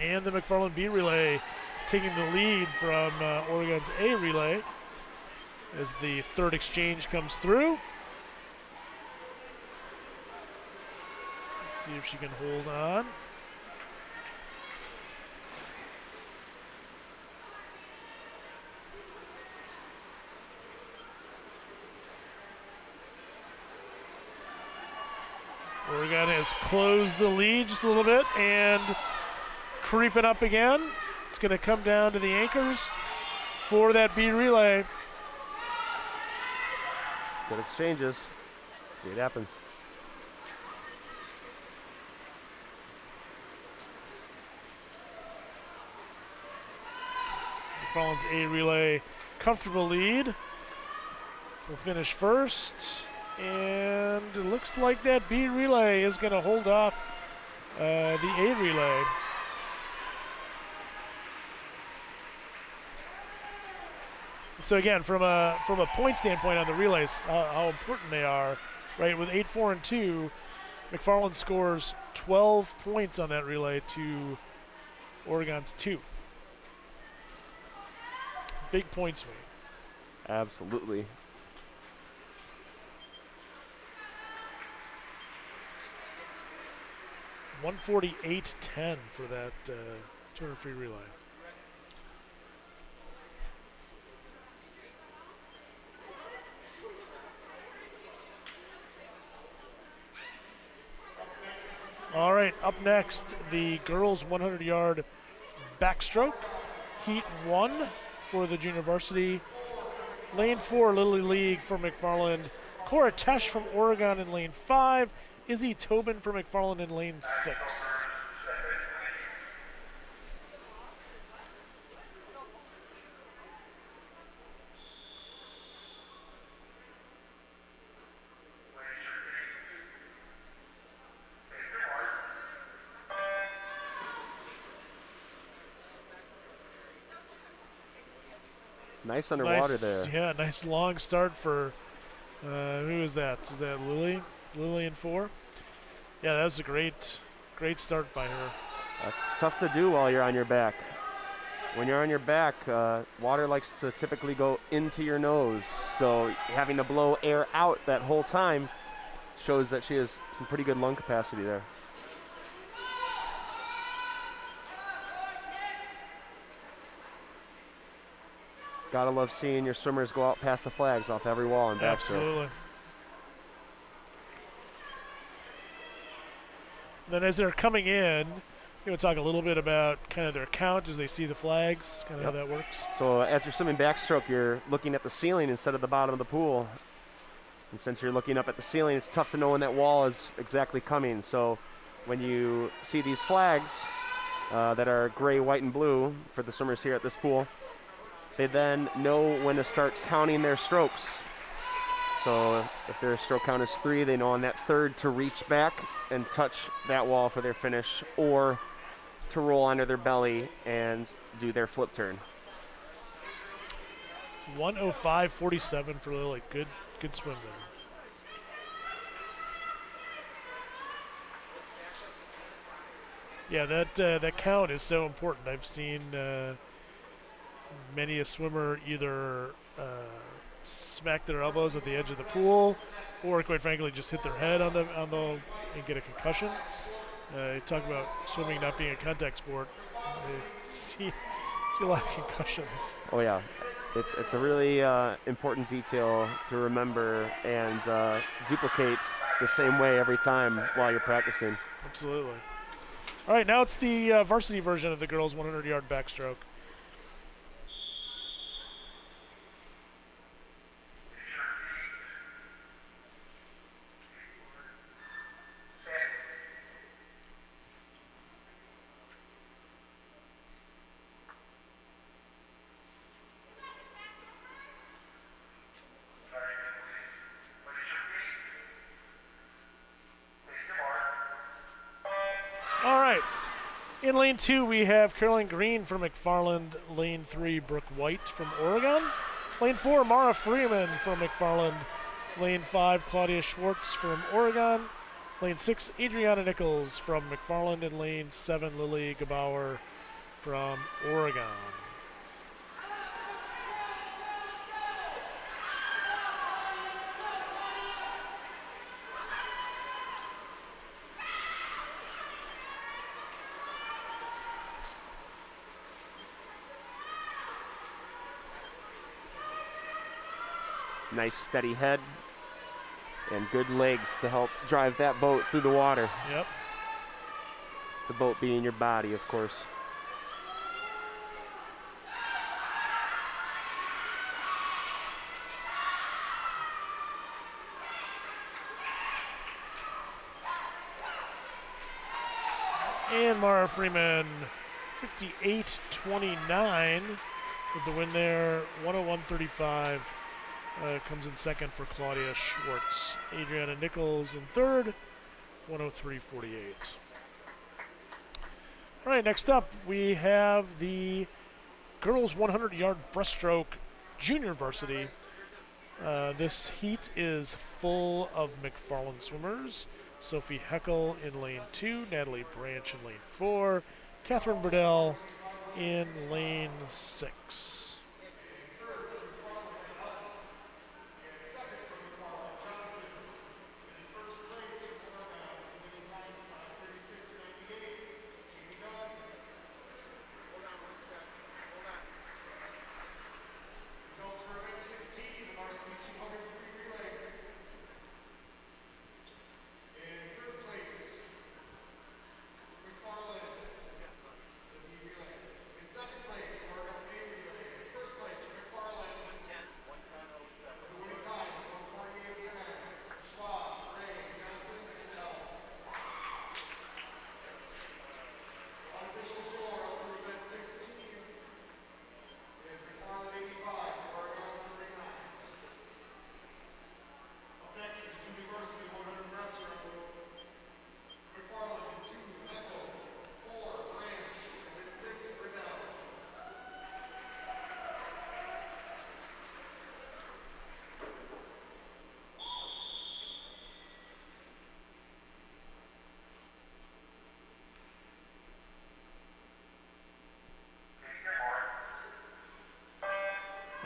And the McFarland B relay taking the lead from Oregon's A relay as the third exchange comes through. Let's see if she can hold on. Oregon has closed the lead just a little bit and creeping up again. It's going to come down to the anchors for that B relay. Good exchanges. See what happens. McFarland's A relay, comfortable lead. Will finish first. And it looks like that B relay is going to hold off the A relay. So again, from a point standpoint on the relays, how important they are, right? With 8, 4, and 2, McFarland scores 12 points on that relay to Oregon's 2. Big point swing. Absolutely. $148.10 for that 200 free relay. All right, up next, the girls 100-yard backstroke. Heat 1 for the junior varsity. Lane 4, Little League for McFarland. Cora Tesh from Oregon in lane 5. Izzy Tobin for McFarland in lane 6. Nice underwater nice, there. Yeah, nice long start for, who is that? Is that Lily? Lily in 4? Yeah, that was a great start by her. That's tough to do while you're on your back. When you're on your back, water likes to typically go into your nose. So having to blow air out that whole time shows that she has some pretty good lung capacity there. Gotta love seeing your swimmers go out past the flags off every wall in backstroke. Absolutely. Then as they're coming in, we'll talk a little bit about kind of their count as they see the flags, kind of how that works. So as you're swimming backstroke, you're looking at the ceiling instead of the bottom of the pool. And since you're looking up at the ceiling, it's tough to know when that wall is exactly coming. So when you see these flags that are gray, white, and blue for the swimmers here at this pool, they then know when to start counting their strokes. So if their stroke count is 3, they know on that third to reach back and touch that wall for their finish, or to roll under their belly and do their flip turn. 1:05:47 for Lily. Good swim there. Yeah, that count is so important. I've seen many a swimmer either smack their elbows at the edge of the pool, or quite frankly, just hit their head on the and get a concussion. You talk about swimming not being a contact sport. I see a lot of concussions. Oh yeah, it's a really important detail to remember and duplicate the same way every time while you're practicing. Absolutely. All right, now it's the varsity version of the girls' 100-yard backstroke. All right. In lane 2, we have Caroline Green from McFarland. Lane 3, Brooke White from Oregon. Lane 4, Mara Freeman from McFarland. Lane 5, Claudia Schwartz from Oregon. Lane 6, Adriana Nichols from McFarland. And lane 7, Lily Gebauer from Oregon. Nice steady head and good legs to help drive that boat through the water. Yep. The boat being your body, of course. And Mara Freeman, 58:29 with the win there, 1:01:35. Comes in second for Claudia Schwartz. Adriana Nichols in third, 1:03:48. All right, next up we have the girls 100-yard breaststroke junior varsity. This heat is full of McFarland swimmers. Sophie Heckel in lane 2, Natalie Branch in lane 4, Catherine Burdell in lane 6.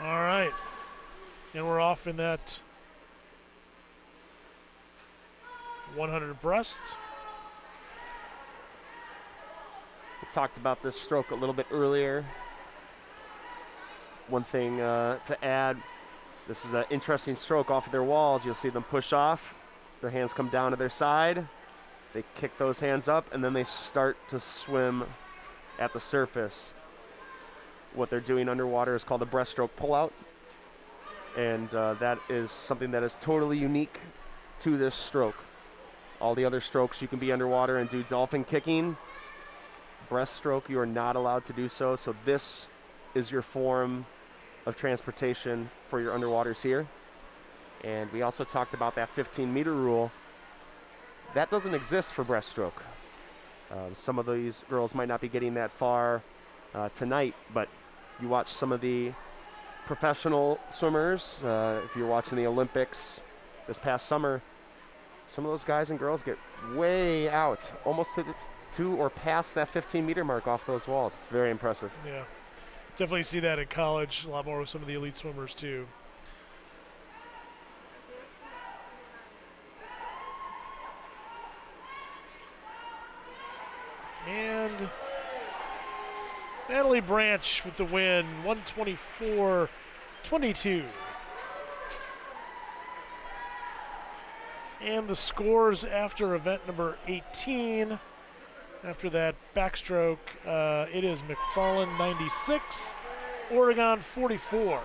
All right, and we're off in that 100 breast. We talked about this stroke a little bit earlier. One thing to add, this is an interesting stroke off of their walls. You'll see them push off, their hands come down to their side, they kick those hands up, and then they start to swim at the surface. What they're doing underwater is called a breaststroke pullout, and that is something that is totally unique to this stroke. All the other strokes you can be underwater and do dolphin kicking. Breaststroke, you are not allowed to do so. So this is your form of transportation for your underwaters here. And we also talked about that 15-meter rule. That doesn't exist for breaststroke. Some of these girls might not be getting that far tonight, but you watch some of the professional swimmers. If you're watching the Olympics this past summer, some of those guys and girls get way out, almost to or past that 15-meter mark off those walls. It's very impressive. Yeah, definitely see that in college, a lot more with some of the elite swimmers too. And Natalie Branch with the win, 124-22. And the scores after event number 18. After that backstroke, it is McFarland 96, Oregon 44.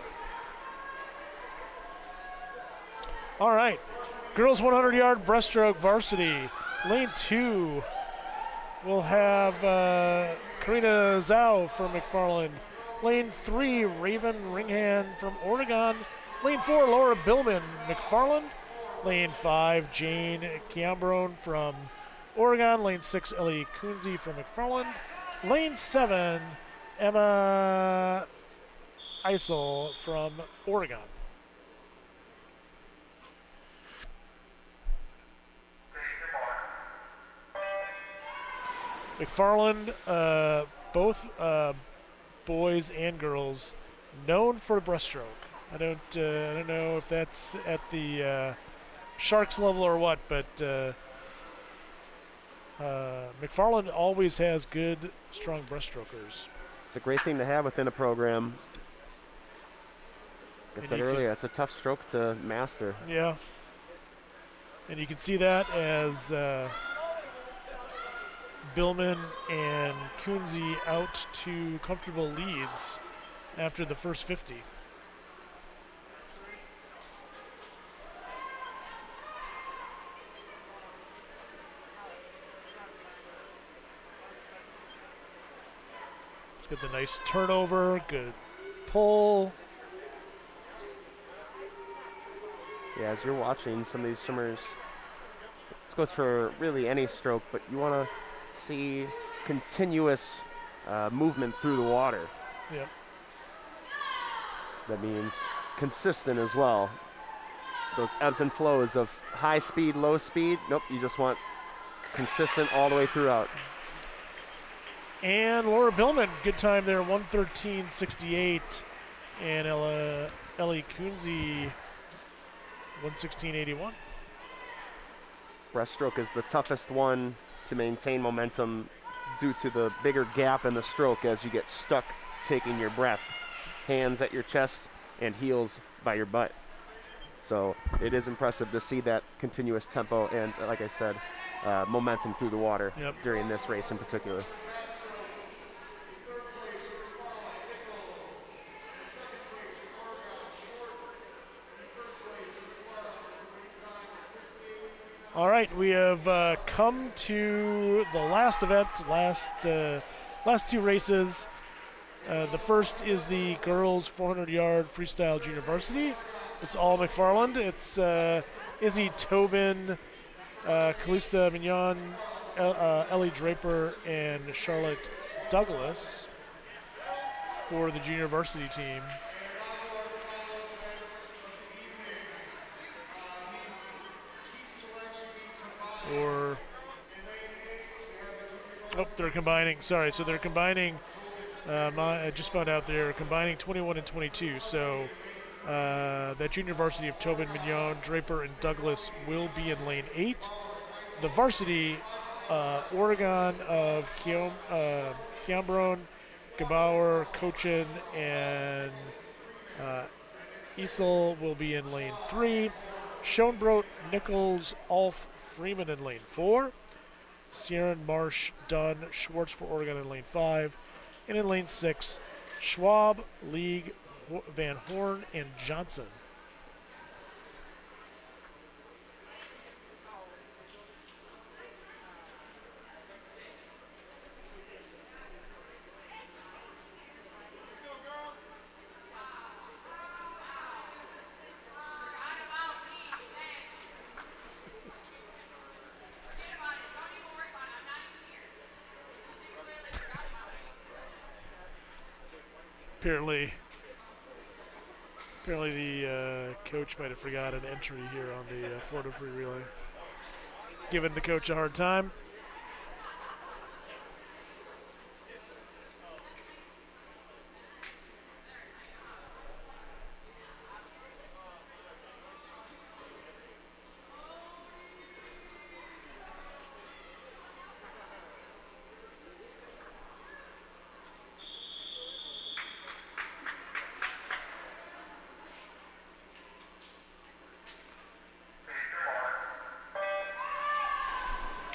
All right, girls 100-yard breaststroke varsity. Lane 2 will have Karina Zhao from McFarland. Lane 3, Raven Ringhan from Oregon. Lane 4, Laura Billman, McFarland. Lane 5, Jane Chiambrone from Oregon. Lane 6, Ellie Kunze from McFarland. Lane 7, Emma Eisel from Oregon. McFarland, both boys and girls, known for breaststroke. I don't know if that's at the Sharks level or what, but McFarland always has good, strong breaststrokers. It's a great thing to have within a program. Like I said earlier, it's a tough stroke to master. Yeah, and you can see that as Billman and Kunze out to comfortable leads after the first 50. Let's get the nice turnover, good pull. Yeah, as you're watching some of these swimmers, this goes for really any stroke, but you want to see continuous movement through the water. Yep. That means consistent as well. Those ebbs and flows of high speed, low speed, nope, you just want consistent all the way throughout. And Laura Billman, good time there, 1:13.68. And Ellie Kunze, 1:16.81. Breaststroke is the toughest one to maintain momentum due to the bigger gap in the stroke as you get stuck taking your breath. Hands at your chest and heels by your butt. So it is impressive to see that continuous tempo and, like I said, momentum through the water during this race in particular. All right, we have come to the last event, last two races. The first is the girls 400-yard freestyle junior varsity. It's all McFarland. It's Izzy Tobin, Calista Mignon, Ellie Draper, and Charlotte Douglas for the junior varsity team. They're combining. Sorry, so they're combining. I just found out they're combining 21 and 22. So that junior varsity of Tobin, Mignon, Draper, and Douglas will be in lane 8. The varsity, Oregon of Chiambrone, Gebauer, Cochin, and Eisel will be in lane 3. Schoenbrot, Nichols, Alf, Freeman in lane 4. Sierra, Marsh, Dunn, Schwartz for Oregon in lane 5. And in lane 6, Schwab, League, Van Horn, and Johnson. Apparently Apparently the coach might have forgot an entry here on the Florida free relay. Giving the coach a hard time.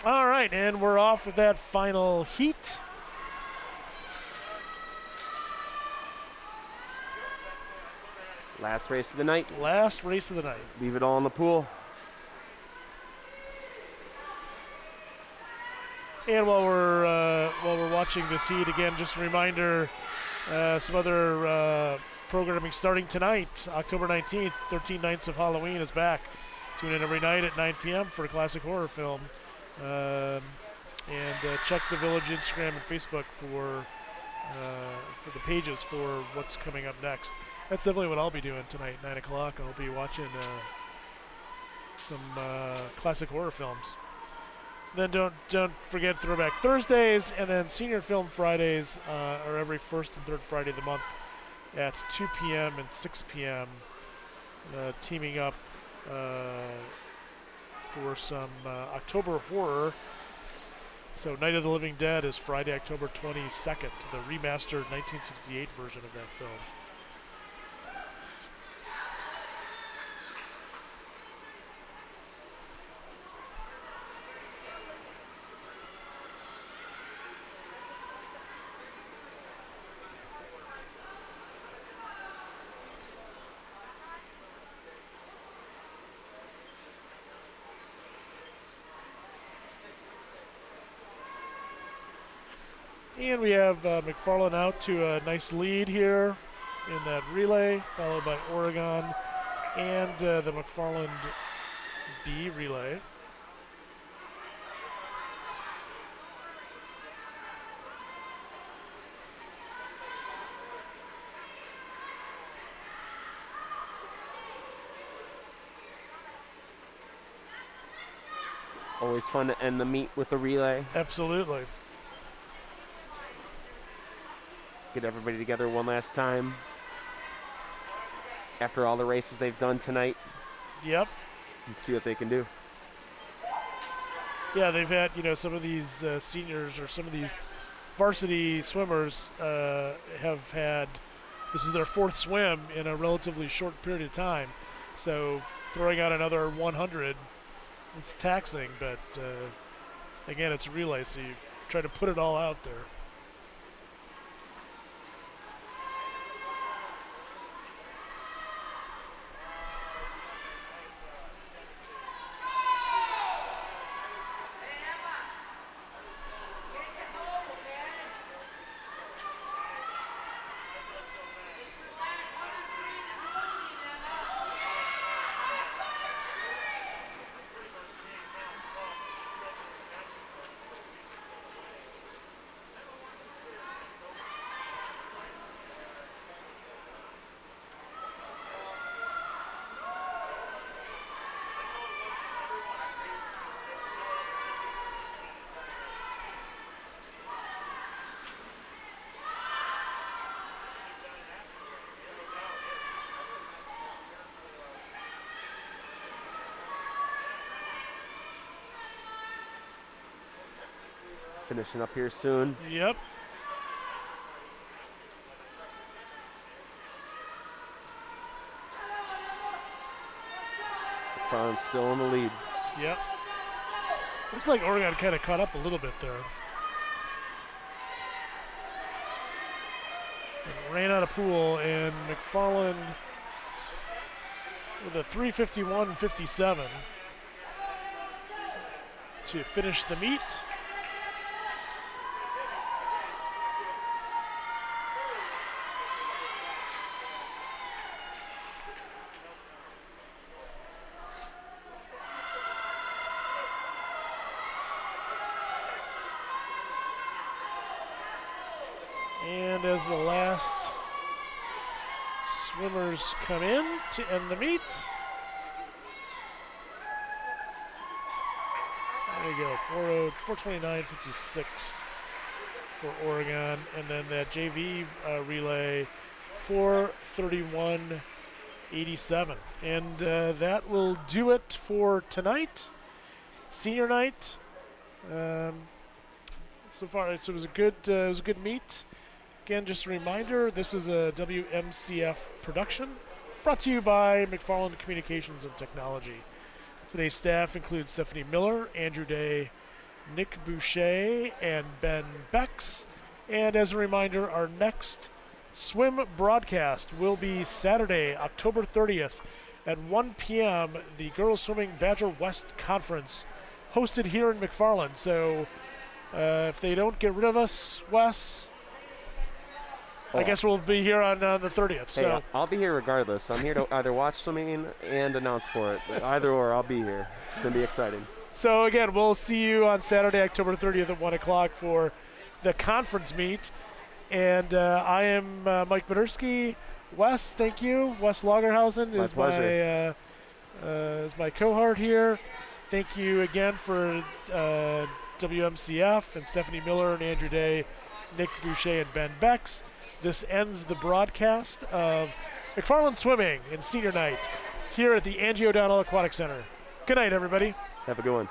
All right, and we're off with that final heat. Last race of the night. Last race of the night. Leave it all in the pool. And while we're watching this heat again, just a reminder, some other programming starting tonight, October 19th. 13 Nights of Halloween is back. Tune in every night at 9 p.m. for a classic horror film. And check the Village Instagram and Facebook for the pages for what's coming up next. That's definitely what I'll be doing tonight, 9 o'clock. I'll be watching some classic horror films. Then don't forget Throwback Thursdays, and then Senior Film Fridays are every first and third Friday of the month at 2 p.m. and 6 p.m. Teaming up for some October horror. So Night of the Living Dead is Friday, October 22nd, the remastered 1968 version of that film. And we have McFarland out to a nice lead here in that relay, followed by Oregon and the McFarland B relay. Always fun to end the meet with a relay. Absolutely. Get everybody together one last time after all the races they've done tonight. Yep. And see what they can do. Yeah, they've had, some of these seniors or some of these varsity swimmers have had, this is their fourth swim in a relatively short period of time. So throwing out another 100, it's taxing, but again, it's a relay, so you try to put it all out there. Finishing up here soon. Yep. McFarland's still in the lead. Yep. Looks like Oregon kind of caught up a little bit there. And ran out of pool, and McFarland with a 3:51.57 to finish the meet. swimmers come in to end the meet. There you go, 4:29.56 for Oregon, and then that JV relay, 4:31.87, and that will do it for tonight, senior night. So far, it was a good meet. Again, just a reminder, this is a WMCF production, brought to you by McFarland Communications and Technology. Today's staff includes Stephanie Miller, Andrew Day, Nick Boucher, and Ben Becks. And as a reminder, our next swim broadcast will be Saturday, October 30th at 1 p.m., the Girls Swimming Badger West Conference, hosted here in McFarland. So if they don't get rid of us, Wes, I guess we'll be here on the 30th. Hey, so I'll be here regardless. I'm here to either watch swimming and announce for it. But either or, I'll be here. It's going to be exciting. So again, we'll see you on Saturday, October 30th at 1 o'clock for the conference meet. And I am Mike Baderski. Wes, thank you. Wes Lagerhausen is my cohort here. Thank you again for WMCF and Stephanie Miller and Andrew Day, Nick Boucher, and Ben Becks. This ends the broadcast of McFarland Swimming in senior night here at the Angie O'Donnell Aquatic Center. Good night, everybody. Have a good one.